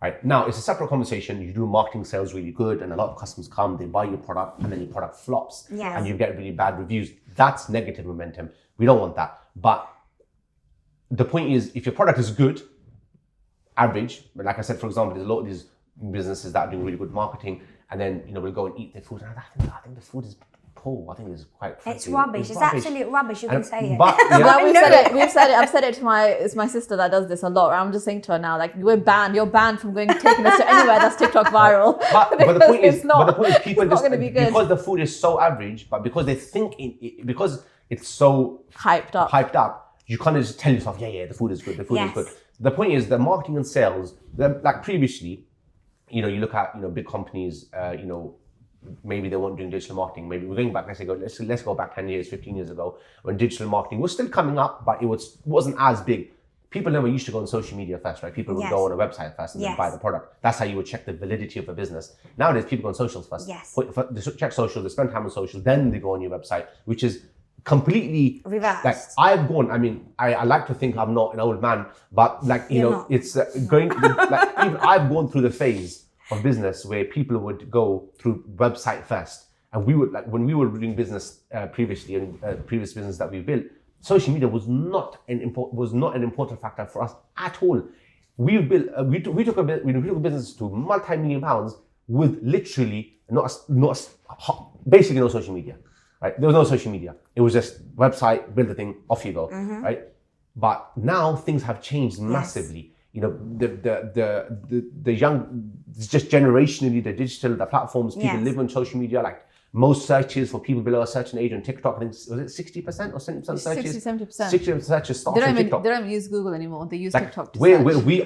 Right now, it's a separate conversation. You do marketing, sales really good, and a lot of customers come, they buy your product, and then your product flops, and you get really bad reviews. That's negative momentum. We don't want that. But the point is, if your product is good, average, but like I said, for example, there's a lot of these businesses that are doing really good marketing, and then we'll go and eat their food, and I think the food is poor. I think it's quite it's rubbish. It's absolute rubbish. You can say it. But we've said it. I've said it to my sister that does this a lot. I'm just saying to her now, like, you're banned from taking us to anywhere that's TikTok viral. But the point is, people just because the food is so average, but because they think because it's so hyped up, you kind of just tell yourself, yeah, the food is good. The food is good. The point is, the marketing and sales, like previously, you look at big companies, maybe they weren't doing digital marketing. Maybe we're going back. Let's go back 10 years, 15 years ago, when digital marketing was still coming up, but it wasn't as big. People never used to go on social media first, right? People would go on a website first and then buy the product. That's how you would check the validity of a business. Nowadays, people go on socials first. They check social, they spend time on social, then they go on your website, which is completely reversed. Like I've gone. I mean, I like to think I'm not an old man, but it's going. Like even I've gone through the phase of business where people would go through website first, and we would, like, when we were doing business previously and previous business that we built, social media was not an important factor for us at all. We built we took a business to multi-million pounds with literally basically no social media. Right? There was no social media. It was just website, build the thing, off you go. Right? But now things have changed massively. The young, just generationally, the digital, the platforms, people live on social media. Like most searches for people below a certain age on TikTok, I think, was it 60% or 70% searches? 60-70%. 60% searches start on TikTok. They don't even use Google anymore. They use TikTok to we search. We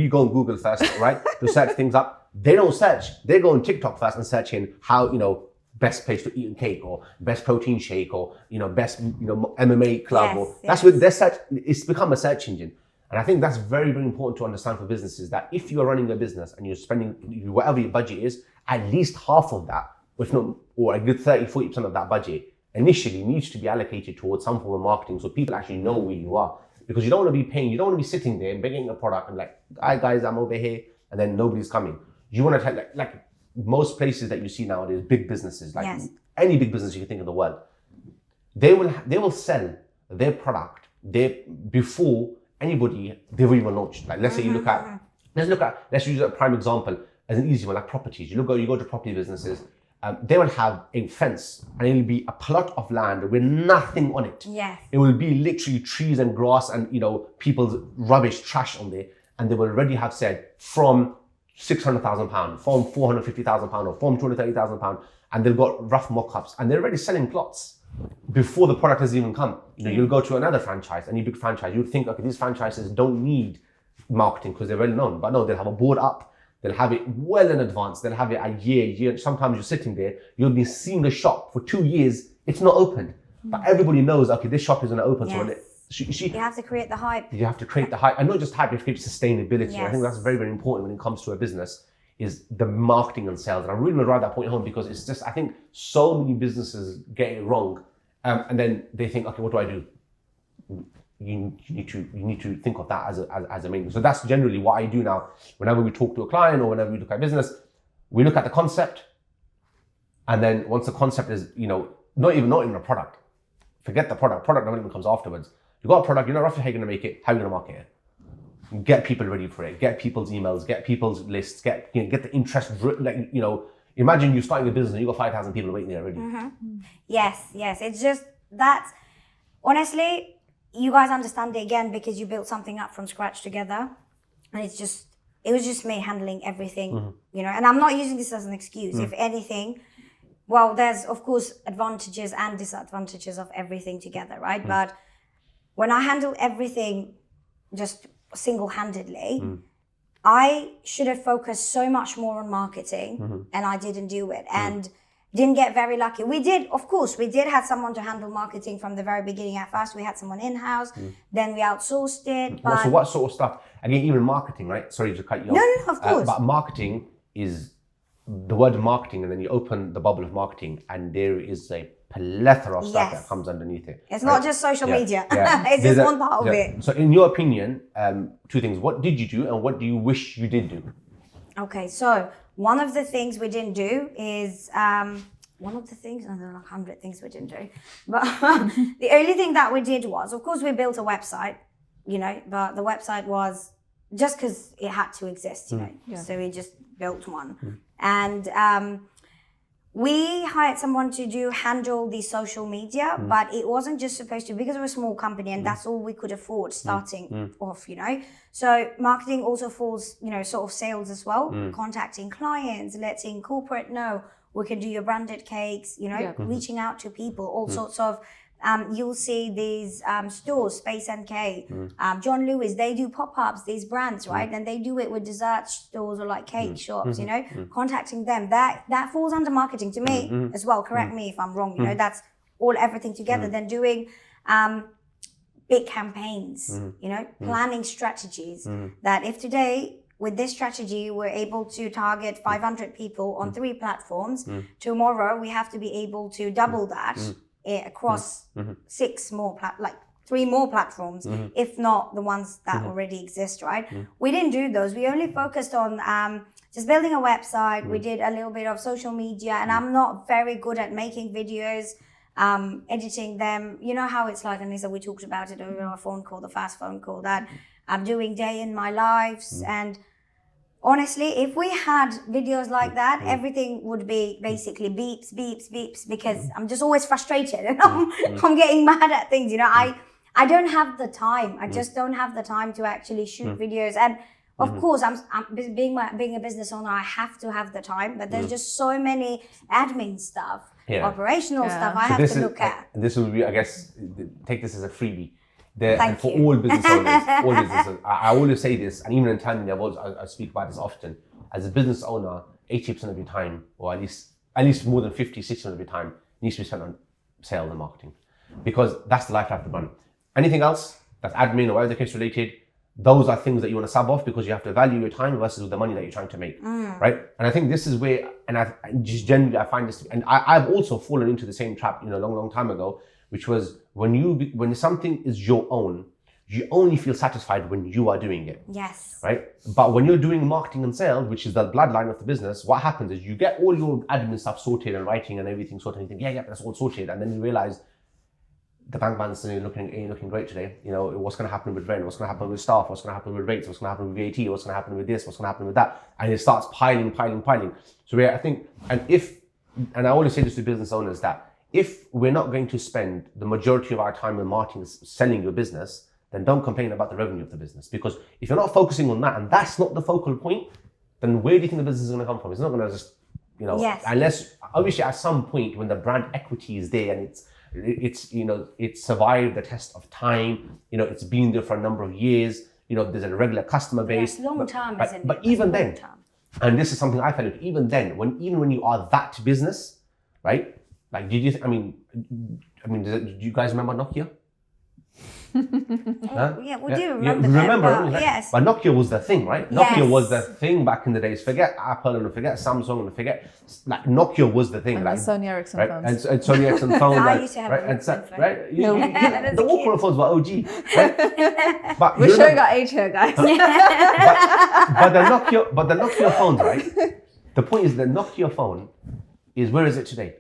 go on Google first, right? To search things up. They don't search. They go on TikTok first and search in how, best place to eat a cake, or best protein shake, or best MMA club, that's what their search. It's become a search engine, and I think that's very, very important to understand for businesses, that if you are running a business and you're spending whatever your budget is, at least half of that, if not, or a good 30-40% of that budget initially needs to be allocated towards some form of marketing, so people actually know where you are, because you don't want to be paying, you don't want to be sitting there and begging a product and like, hi guys, I'm over here, and then nobody's coming. You want to tell like most places that you see nowadays, big businesses, like any big business you can think of in the world, they will sell their product before anybody they've even launched. Like let's say let's use a prime example as an easy one, like properties. You go to property businesses, they will have a fence and it'll be a plot of land with nothing on it. It will be literally trees and grass and people's rubbish, trash on there, and they will already have said from £600,000, from £450,000, or from £230,000, and they've got rough mock-ups, and they're already selling plots before the product has even come. You'll go to another franchise, any big franchise, you'd think, okay, these franchises don't need marketing because they're well known. But no, they'll have a board up, they'll have it well in advance, they'll have it a year. Sometimes you're sitting there, you'll be seeing the shop for 2 years, it's not opened. But everybody knows, okay, this shop is going to open. Yes. So you have to create the hype. You have to create the hype, and not just hype, you have to create sustainability. Yes. I think that's very, very important when it comes to a business, is the marketing and sales. And I really want to drive that point home because it's just, I think so many businesses get it wrong. And then they think, okay, what do I do? You need to think of that as a main. So that's generally what I do now. Whenever we talk to a client or whenever we look at business, we look at the concept. And then once the concept is, not even a product, forget the product. Product development comes afterwards. You got a product, you know roughly how you're going to make it, how you're going to market it. Get people ready for it. Get people's emails. Get people's lists. Get the interest. Imagine you're starting a business and you got 5,000 people waiting there already. Mm-hmm. Yes. It's just that. Honestly, you guys understand it again because you built something up from scratch together, and it was just me handling everything. And I'm not using this as an excuse. If anything, well, there's of course advantages and disadvantages of everything together, right? But when I handle everything just single-handedly, I should have focused so much more on marketing, and I didn't do it, and didn't get very lucky. We did have someone to handle marketing from the very beginning. At first, we had someone in-house, then we outsourced it. But So what sort of stuff? Again, even marketing, right? Sorry to cut you off. No, of course. But marketing is the word marketing, and then you open the bubble of marketing, and there is a plethora of stuff that comes underneath it. It's not just social media. Yeah. It's just one part of it. So in your opinion, two things. What did you do and what do you wish you did do? Okay, so one of the things we didn't do is, and there are like 100 things we didn't do. But the only thing that we did was, of course, we built a website, but the website was just because it had to exist, So we just built one. And we hired someone to handle the social media, but it wasn't just supposed to, because we're a small company and that's all we could afford starting off, So marketing also falls, sort of sales as well, contacting clients, letting corporate know we can do your branded cakes, reaching out to people, all sorts of, you'll see these stores, Space NK, John Lewis, they do pop-ups, these brands, right? And they do it with dessert stores or like cake shops, contacting them. That falls under marketing to me as well. Correct me if I'm wrong, that's everything together. Then doing big campaigns, planning strategies that if today, with this strategy, we're able to target 500 people on 3 platforms, tomorrow we have to be able to double that across 6 more, 3 more platforms, if not the ones that already exist, right? We didn't do those. We only focused on just building a website. We did a little bit of social media, and I'm not very good at making videos, editing them. You know how it's like, Annissa, we talked about it over our phone call, the fast phone call, that I'm doing day in my lives. And honestly, if we had videos like that, everything would be basically beeps, because I'm just always frustrated and I'm getting mad at things. I don't have the time. I just don't have the time to actually shoot videos. And of course, I'm being a business owner, I have to have the time, but there's just so many admin stuff, operational stuff I have to look at. This will be, I guess, take this as a freebie. And for all business owners, I always say this, and even in Thailand, I speak about this often. As a business owner, 80% of your time, or at least more than 50-60% of your time, needs to be spent on sales and marketing, because that's the lifeblood of the brand. Anything else that's admin or whatever the case related, those are things that you want to sub off, because you have to value your time versus the money that you're trying to make, right? And I think this is where, and just generally I find this, and I've also fallen into the same trap, a long time ago, which was when something is your own, you only feel satisfied when you are doing it. Yes. Right? But when you're doing marketing and sales, which is the bloodline of the business, what happens is you get all your admin stuff sorted and writing and everything sorted, and you think, that's all sorted. And then you realize the bank balance ain't looking great today. What's going to happen with rent? What's going to happen with staff? What's going to happen with rates? What's going to happen with VAT? What's going to happen with this? What's going to happen with that? And it starts piling. So I think, and I always say this to business owners, that if we're not going to spend the majority of our time in marketing selling your business, then don't complain about the revenue of the business. Because if you're not focusing on that, and that's not the focal point, then where do you think the business is going to come from? It's not going to just, unless obviously at some point when the brand equity is there and it's It's, you know, it's survived the test of time. You know, it's been there for a number of years. You know, there's a regular customer base. Yes, long term, but, isn't it? but That's even long then, term. and this is something I found, even then, when you are that business, right? Like, do you guys remember Nokia? Huh? Yeah, we Yeah, do yeah, remember remember, that. But right? yes. But Nokia was the thing, right? Nokia Yes. was the thing back in the days. Forget Apple and forget Samsung and forget, like, Nokia was the thing. And Like, the Sony Ericsson right? phones. And Sony Ericsson phones. I like, used to have right? a And so, Walkman phone. right? As The a Walkman kid. phones were OG. Right? But We're you showing remember- our age here, guys. but the Nokia phones, right? The point is the Nokia phone is, where is it today?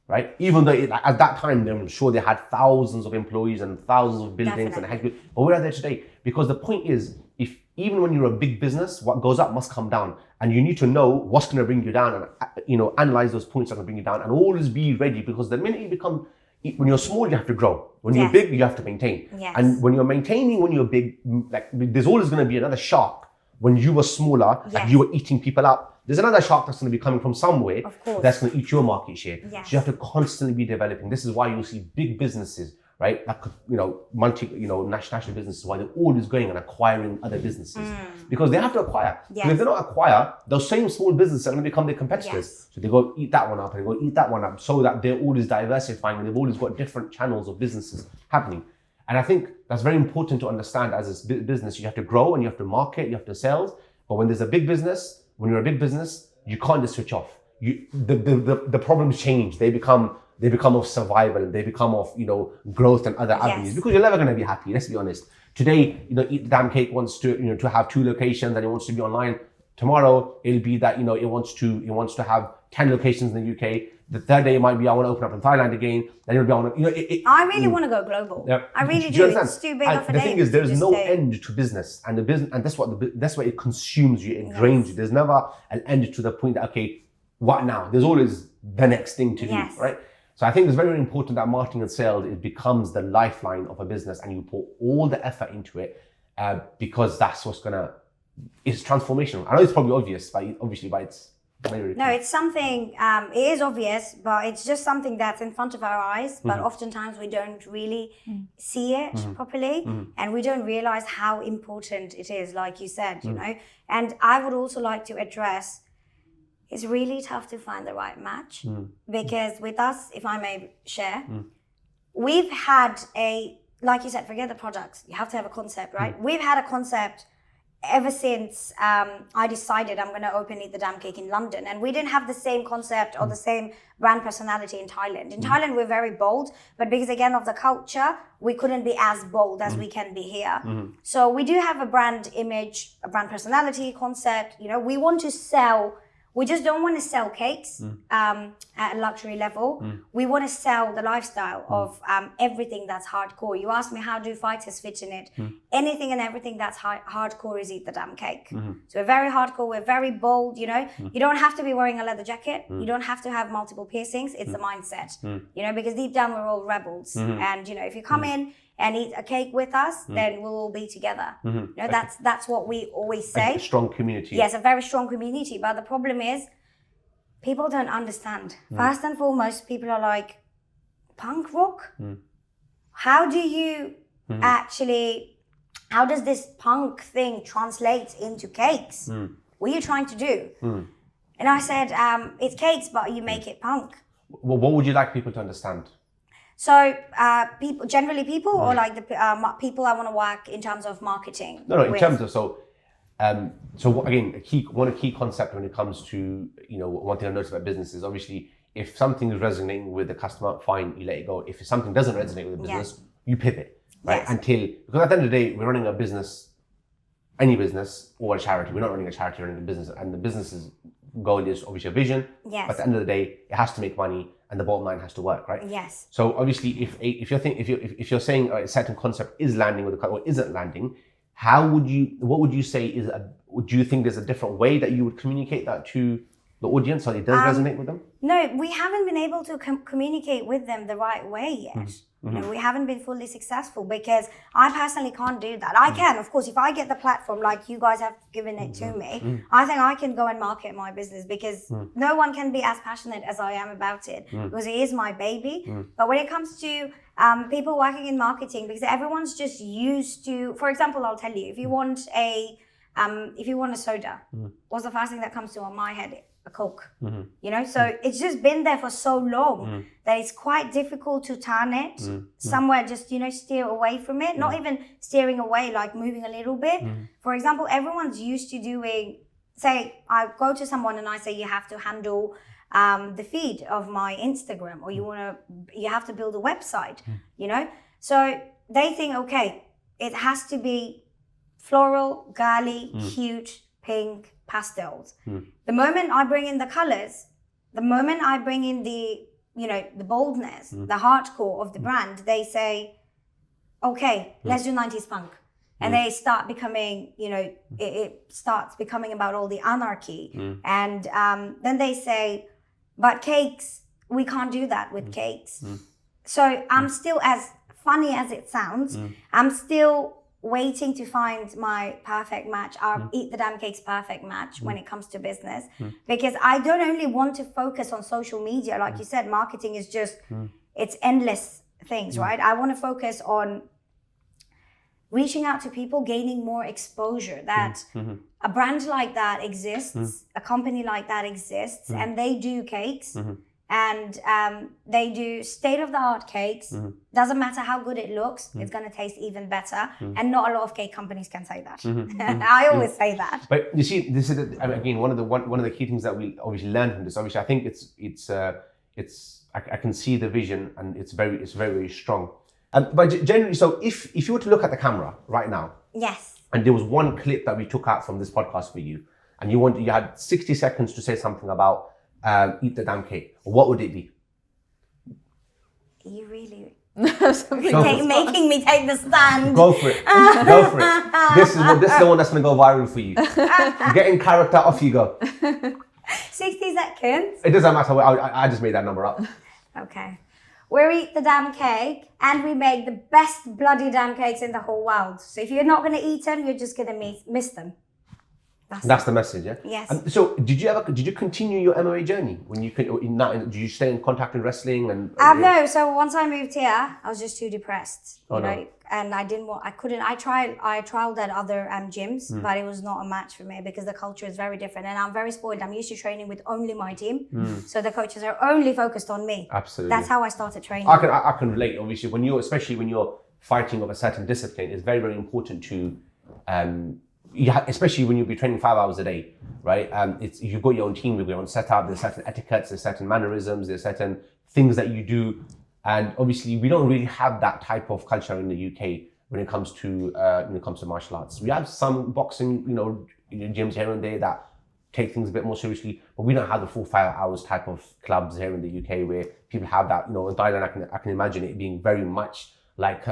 Right? Even though at that time, I'm sure they had thousands of employees and thousands of buildings Definitely. but where are they today? Because the point is, if even when you're a big business, what goes up must come down, and you need to know what's going to bring you down, and analyze those points that are going to bring you down, and always be ready. Because the minute you become, when you're small, you have to grow. When you're Yes. big, you have to maintain. Yes. And when you're maintaining, when you're big, like, there's always going to be another shark. When you were smaller, Yes. and you were eating people up, there's another shark that's going to be coming from somewhere Of course. that's going to eat your market share. Yes. So you have to constantly be developing. This is why you'll see big businesses, right? Like, national businesses, why they're always going and acquiring other businesses, because they have to acquire. Yes. Because if they don't acquire, those same small businesses are going to become their competitors. Yes. So they go eat that one up and they go eat that one up, so that they're always diversifying and they've always got different channels of businesses happening. And I think that's very important to understand. As a business, you have to grow and you have to market, you have to sell. But when there's a big business, when you're a big business, you can't just switch off. The problems change. They become of survival, and they become of, growth and other avenues, because you're never going to be happy. Let's be honest. Today, Eat the Damn Cake wants to, to have 2 locations, and it wants to be online. Tomorrow, it'll be that, it wants to have 10 locations in the UK. The third day, it might be, I want to open up in Thailand again. Then it'll be on, I really want to go global. Yeah. I really Do you do. understand? It's too big of a The name. thing is, to there's just no stay. end to business, and that's what it consumes you. It drains you. There's never an end to the point that, okay, what now? There's always the next thing to do, Yes. right? So I think it's very, very important that marketing and sales, it becomes the lifeline of a business, and you put all the effort into it, because that's what's it's transformational. I know it's probably obvious, but it's very, very No, key. it's something, it is obvious, but it's just something that's in front of our eyes. But oftentimes we don't really see it properly, and we don't realize how important it is, like you said, And I would also like to address, it's really tough to find the right match, because with us, if I may share, we've had like you said, forget the products. You have to have a concept, right? We've had a concept ever since I decided I'm going to open Eat the Damn Cake in London. And we didn't have the same concept or the same brand personality in Thailand. In Thailand, we're very bold, but because again of the culture, we couldn't be as bold as we can be here. So we do have a brand image, a brand personality concept. We want to sell. We just don't want to sell cakes at a luxury level. We want to sell the lifestyle of everything that's hardcore. You ask me, how do fighters fit in it? Anything and everything that's hardcore is Eat the Damn Cake. So we're very hardcore, we're very bold, You don't have to be wearing a leather jacket. You don't have to have multiple piercings. It's the mindset, because deep down we're all rebels. And, if you come in and eat a cake with us, then we'll all be together. That's what we always say. A strong community. Yes, a very strong community. But the problem is, people don't understand. First and foremost, people are like, punk rock? How do you how does this punk thing translate into cakes? What are you trying to do? And I said, it's cakes, but you make it punk. Well, what would you like people to understand? So people, or like the people I want to work in terms of marketing. No, in terms of again, one key concept when it comes to one thing I noticed about business is, obviously, if something is resonating with the customer, fine, you let it go. If something doesn't resonate with the business, you pivot, right? Yes. Because at the end of the day, we're running a business, any business or a charity. We're not running a charity, we're running a business, and the business's goal is obviously a vision. Yes. But at the end of the day, it has to make money, and the bottom line has to work, right? Yes. So obviously, if you're saying a certain concept is landing with the customer or isn't landing, what would you say is do you think there's a different way that you would communicate that to the audience so it does resonate with them? No, we haven't been able to communicate with them the right way yet. You know, we haven't been fully successful because I personally can't do that. I can, of course, if I get the platform like you guys have given it to me, I think I can go and market my business because no one can be as passionate as I am about it because it is my baby. But when it comes to people working in marketing, because everyone's just used to, for example, I'll tell you, if you want a soda, what's the first thing that comes to my head? A Coke, you know, so it's just been there for so long that it's quite difficult to turn it somewhere, just, you know, steer away from it, not even steering away, like moving a little bit. For example, everyone's used to doing, say, I go to someone and I say, you have to handle the feed of my Instagram, or you have to build a website, you know, so they think, okay, it has to be floral, girly, cute, pink, pastels. The moment I bring in the colors, the moment I bring in the, you know, the boldness, the hardcore of the brand, they say, okay, let's do 90s punk. And they start becoming, you know, it starts becoming about all the anarchy. And then they say, but cakes, we can't do that with cakes. So I'm still, as funny as it sounds, I'm still waiting to find my perfect match, our Eat the Damn Cake's perfect match when it comes to business. Because I don't only want to focus on social media. Like you said, marketing is just, it's endless things, right? I want to focus on reaching out to people, gaining more exposure, that a brand like that exists, a company like that exists, and they do cakes. And they do state-of-the-art cakes. Doesn't matter how good it looks, it's going to taste even better. And not a lot of cake companies can say that. I always say that. But you see, this is again one of the key things that we obviously learned from this. Obviously, I think I can see the vision, and it's very very strong. But generally, so if you were to look at the camera right now, Yes. and there was one clip that we took out from this podcast for you, and you had 60 seconds to say something about Eat the Damn Cake, what would it be? You really Something making me take the stand. Go for it. Go for it. This is the one that's going to go viral for you. Get in character, off you go. 60 seconds. It doesn't matter. I just made that number up. Okay. We Eat the Damn Cake, and we make the best bloody damn cakes in the whole world. So if you're not going to eat them, you're just going to miss them. That's the message, yeah? Yes. And so did you continue your MMA journey when you could, did you stay in contact with wrestling and? No. So once I moved here, I was just too depressed, you know, and I trialed at other gyms, but it was not a match for me because the culture is very different, and I'm very spoiled. I'm used to training with only my team, so the coaches are only focused on me. Absolutely. That's how I started training. I can relate. Obviously, especially when you're fighting of a certain discipline, it's very very important to especially when you'll be training 5 hours a day, right? You've got your own team, you've got your own setup, there's certain etiquettes, there's certain mannerisms, there's certain things that you do. And obviously we don't really have that type of culture in the UK when it comes to martial arts. We have some boxing, gyms here and there that take things a bit more seriously, but we don't have the full 5 hours type of clubs here in the UK where people have that. In Thailand, I can imagine it being very much like,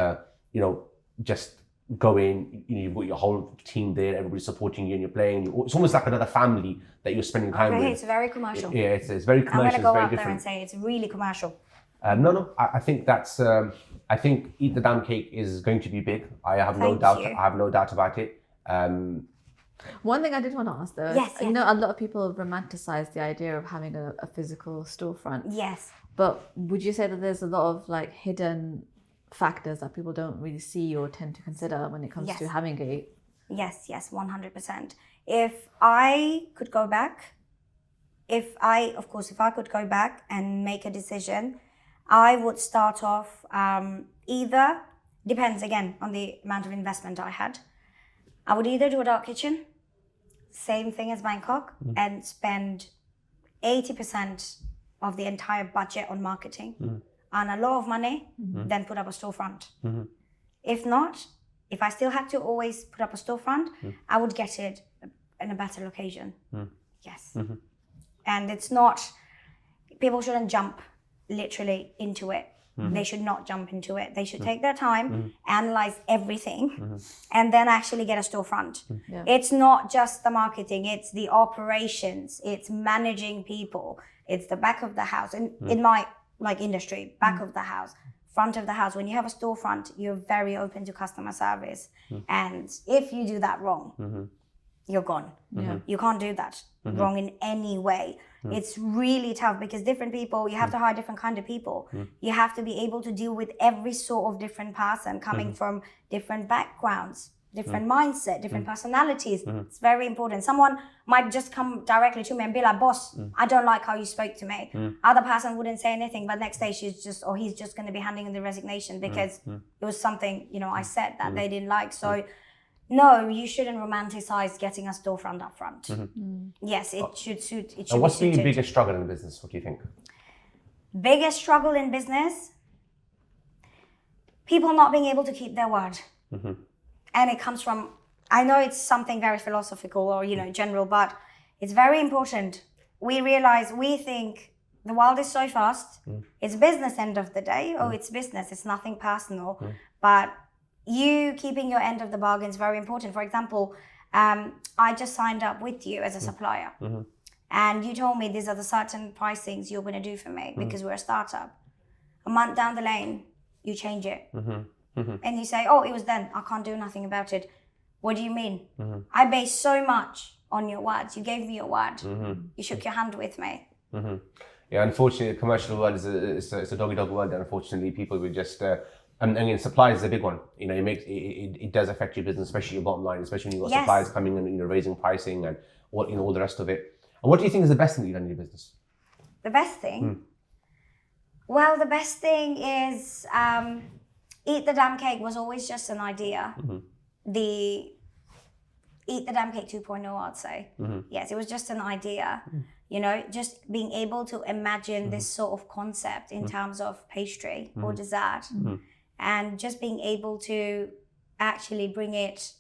just go in, you've got your whole team there, everybody's supporting you and you're playing. It's almost like another family that you're spending time with. It's very commercial. Yeah, it's very commercial. I'm going to go very out different. there and say it's really commercial. I think that's. I think Eat the Damn Cake is going to be big. I have no doubt. I have no doubt about it. One thing I did want to ask though, yes. A lot of people romanticize the idea of having a physical storefront. Yes. But would you say that there's a lot of hidden factors that people don't really see or tend to consider when it comes to having a... Yes, 100%. If I could go back, if I could go back and make a decision, I would start off either, depends again on the amount of investment I had. I would either do a dark kitchen, same thing as Bangkok, and spend 80% of the entire budget on marketing. And a lot of money, then put up a storefront. If not, if I still had to always put up a storefront, I would get it in a better location. Yes. And it's not, people shouldn't jump literally into it. They should not jump into it. They should take their time, analyze everything, and then actually get a storefront. Yeah. It's not just the marketing, it's the operations, it's managing people, it's the back of the house. And in my industry, back of the house, front of the house, when you have a storefront, you're very open to customer service. And if you do that wrong, you're gone. You can't do that wrong in any way. It's really tough because different people, you have to hire different kind of people. You have to be able to deal with every sort of different person coming from different backgrounds, different mindset, different personalities. It's very important. Someone might just come directly to me and be like, boss, I don't like how you spoke to me. Other person wouldn't say anything, but next day he's just going to be handing in the resignation because it was something, I said that they didn't like. So no, you shouldn't romanticize getting a storefront up front. Yes, it should suit. It should And what's be the suited. biggest struggle in business? What do you think? Biggest struggle in business? People not being able to keep their word. And it comes from, I know it's something very philosophical or, general, but it's very important. We realize, we think the world is so fast. It's business end of the day. Oh, it's business. It's nothing personal. But you keeping your end of the bargain is very important. For example, I just signed up with you as a supplier. And you told me these are the certain pricings you're going to do for me because we're a startup. A month down the lane, you change it. And you say, oh, it was then. I can't do nothing about it. What do you mean? I base so much on your words. You gave me your word. You shook your hand with me. Yeah, unfortunately, the commercial world is a dog-eat-dog world. And unfortunately, people will just... and again, supply is a big one. It does affect your business, especially your bottom line, especially when you've got suppliers coming in and raising pricing and all the rest of it. And what do you think is the best thing you've done in your business? The best thing? Well, the best thing is Eat the Damn Cake was always just an idea. The Eat the Damn Cake 2.0, I'd say. Yes, it was just an idea. Just being able to imagine this sort of concept in terms of pastry or dessert. And just being able to actually bring it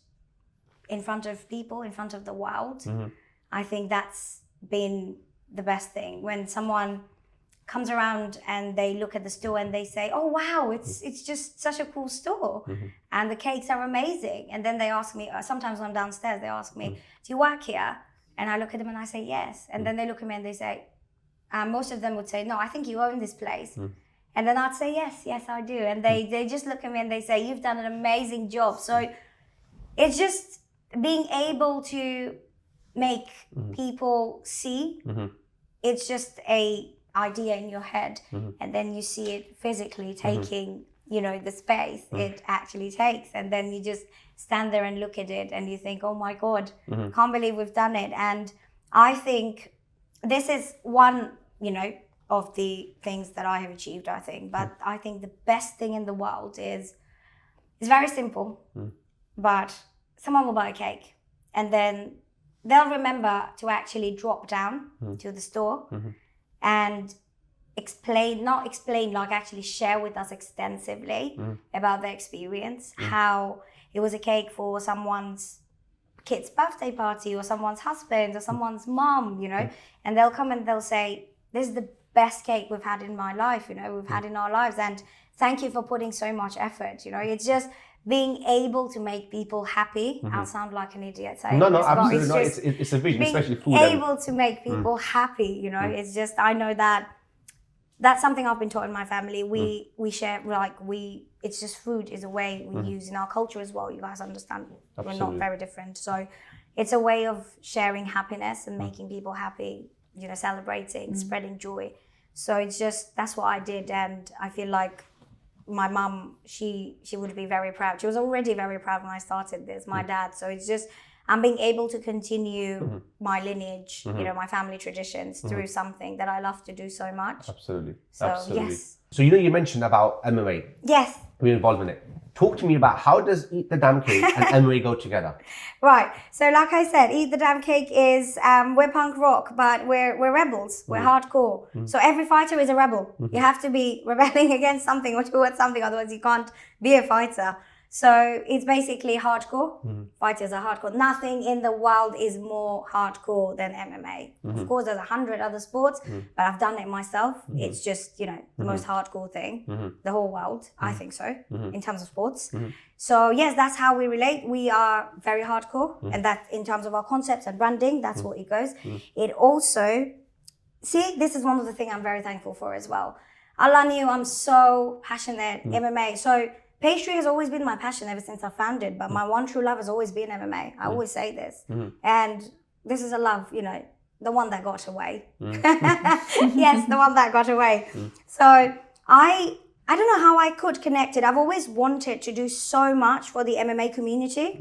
in front of people, in front of the world. I think that's been the best thing. When someone comes around and they look at the store and they say, oh, wow, it's just such a cool store. And the cakes are amazing. And then they ask me, sometimes I'm downstairs, they ask me, do you work here? And I look at them and I say, yes. And then they look at me and they say, most of them would say, no, I think you own this place. And then I'd say, yes, I do. And they just look at me and they say, you've done an amazing job. So it's just being able to make people see. It's just a idea in your head. And then you see it physically taking, the space it actually takes. And then you just stand there and look at it and you think, oh my God, can't believe we've done it. And I think this is one, of the things that I have achieved, I think. But I think the best thing in the world is very simple, but someone will buy a cake and then they'll remember to actually drop down to the store and actually share with us extensively about their experience, how it was a cake for someone's kid's birthday party or someone's husband or someone's mom, and they'll come and they'll say, this is the best cake we've had in my life, we've had in our lives, and thank you for putting so much effort. It's just being able to make people happy. I'll sound like an idiot saying No, this, absolutely but not. It's a vision, especially food. Being able to make people happy, it's just, I know that's something I've been taught in my family. We share, it's just food is a way we use in our culture as well. You guys understand, Absolutely. We're not very different. So it's a way of sharing happiness and making people happy, celebrating, spreading joy. So it's just, that's what I did. And I feel like my mum, she would be very proud. She was already very proud when I started this, my dad. So it's just, I'm being able to continue my lineage, my family traditions through something that I love to do so much. Absolutely. So, Absolutely. yes. So you mentioned about MMA. Yes. Being involved in it. Talk to me about how does Eat the Damn Cake and MMA go together? Right. So like I said, Eat the Damn Cake is, we're punk rock, but we're rebels. We're hardcore. So every fighter is a rebel. You have to be rebelling against something or towards something, otherwise you can't be a fighter. So it's basically hardcore. Fighters are hardcore. Nothing in the world is more hardcore than MMA. Of course, there's 100 other sports, but I've done it myself. It's just, the most hardcore thing, the whole world. I think so, in terms of sports. So yes, that's how we relate. We are very hardcore, and that in terms of our concepts and branding, that's what it goes. It also, this is one of the things I'm very thankful for as well. Allah knew I'm so passionate MMA. So pastry has always been my passion ever since I found it. But my one true love has always been MMA. I always say this. And this is a love, you know, the one that got away. Yes, the one that got away. So I don't know how I could connect it. I've always wanted to do so much for the MMA community.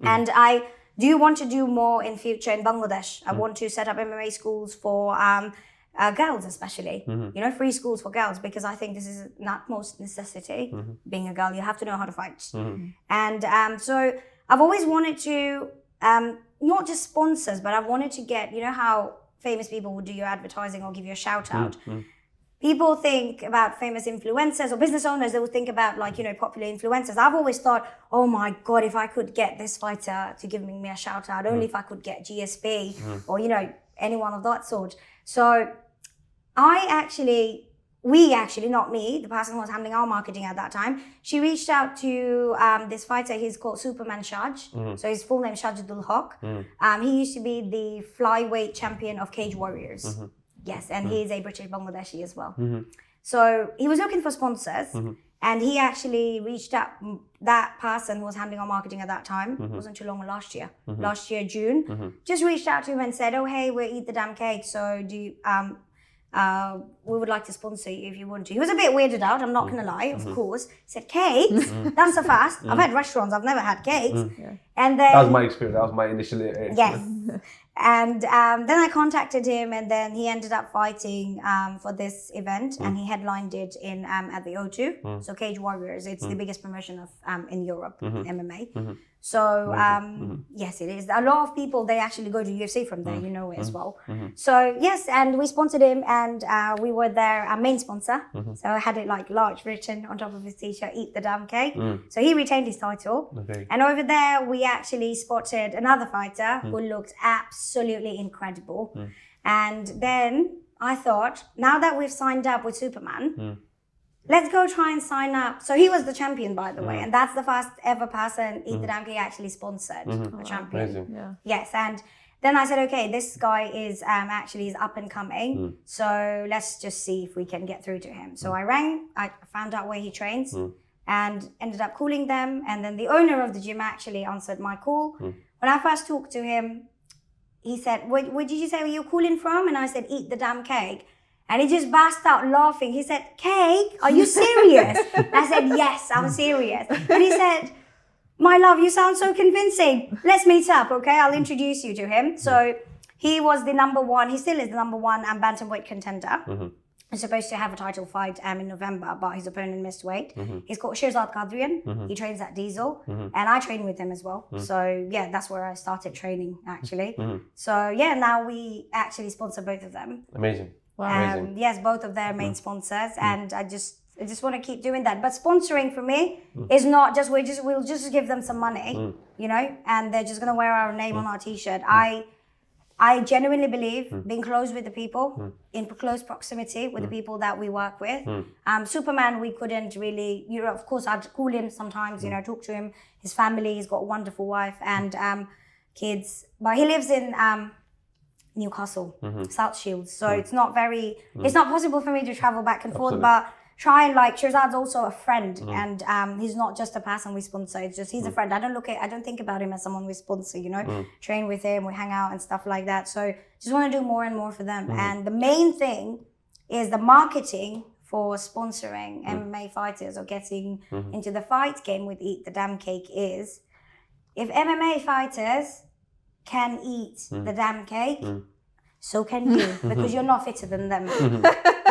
And I do want to do more in future in Bangladesh. I want to set up MMA schools for girls especially. You know, free schools for girls, because I think this is an utmost necessity. Being a girl, you have to know how to fight. And so I've always wanted to, not just sponsors, but I've wanted to get, you know how famous people would do your advertising or give you a shout out. People think about famous influencers or business owners, they would think about like, you know, popular influencers. I've always thought, oh my God, if I could get this fighter to give me a shout out, only if I could get GSP or, you know, anyone of that sort. So we actually, not me, the person who was handling our marketing at that time, she reached out to this fighter, he's called Superman Shaj. So his full name is Shajidul Haq. He used to be the flyweight champion of Cage Warriors. Yes, and he is a British Bangladeshi as well. So he was looking for sponsors, and he actually reached out. That person who was handling our marketing at that time, wasn't too long, last year, June, just reached out to him and said, oh, hey, we eat the damn cake. So do you, we would like to sponsor you if you want to. He was a bit weirded out, I'm not going to lie, of course. He said, cakes? That's a fast. I've had restaurants, I've never had cakes. And then, that was my experience, that was my initial yes. And then I contacted him, and then he ended up fighting for this event, and he headlined it in at the O2. So Cage Warriors, it's the biggest promotion of in Europe, MMA. So yes, it is. A lot of people, they actually go to UFC from there, you know it as well. So yes, and we sponsored him, and we were their main sponsor. So I had it like large written on top of his t-shirt, eat the damn cake. So he retained his title. And over there, we actually spotted another fighter who looked absolutely incredible. And then I thought, now that we've signed up with Superman, let's go try and sign up. So he was the champion, by the way, and that's the first ever person Eat the Damn Cake actually sponsored a champion. Amazing. Yes, and then I said, okay, this guy is actually is up and coming, so let's just see if we can get through to him. So I rang, I found out where he trains, and ended up calling them. And then the owner of the gym actually answered my call. When I first talked to him, he said, where did you say you're calling from? And I said, Eat the Damn Cake. And he just burst out laughing. He said, cake? Are you serious? I said, yes, I'm serious. And he said, my love, you sound so convincing. Let's meet up, okay? I'll introduce you to him. So he was the number one, he still is the number one bantamweight contender. He's supposed to have a title fight in November, but his opponent missed weight. He's called Shirzad Qadrian. He trains at Diesel, and I train with him as well. So yeah, that's where I started training actually. So yeah, now we actually sponsor both of them. Amazing. Wow. Yes, both of their main sponsors, and I just want to keep doing that. But sponsoring for me is not just we'll just give them some money, you know, and they're just gonna wear our name on our t-shirt. I genuinely believe being close with the people, in close proximity with the people that we work with. Superman, we couldn't really, you know, of course I'd call him sometimes, you know, talk to him, his family, he's got a wonderful wife and kids, but he lives in Newcastle, South Shields. So it's not possible for me to travel back and forth, but try and like, Shirzad's also a friend, and he's not just a person we sponsor, it's just, he's a friend. I don't think about him as someone we sponsor, you know, train with him, we hang out and stuff like that. So just want to do more and more for them. And the main thing is the marketing for sponsoring MMA fighters or getting into the fight game with Eat the Damn Cake is, if MMA fighters can eat the damn cake, so can you, because you're not fitter than them.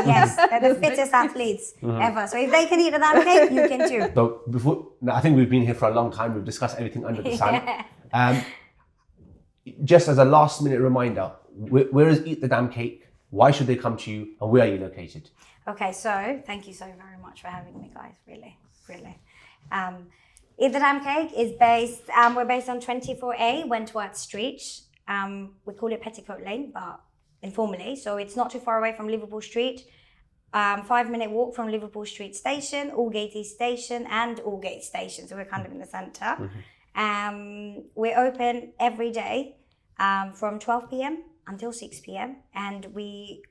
Yes, they're the fittest athletes ever. So if they can eat a damn cake, you can too. So I think we've been here for a long time. We've discussed everything under the sun. Just as a last minute reminder, where is Eat the Damn Cake? Why should they come to you, and where are you located? Okay, so thank you so very much for having me, guys. Really. Eat the Damn Cake is based, we're based on 24A Wentworth Street. We call it Petticoat Lane, but informally. So it's not too far away from Liverpool Street. 5-minute walk from Liverpool Street Station, Aldgate East Station and Aldgate Station. So we're kind of in the centre. We're open every day from 12 p.m. until 6 p.m. And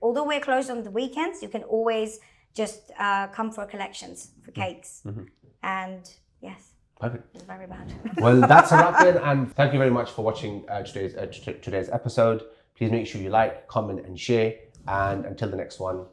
although we're closed on the weekends, you can always just come for collections for cakes. And yes, Perfect. it's very bad. Well, that's a wrap then, and thank you very much for watching today's episode. Please make sure you like, comment, and share. And until the next one,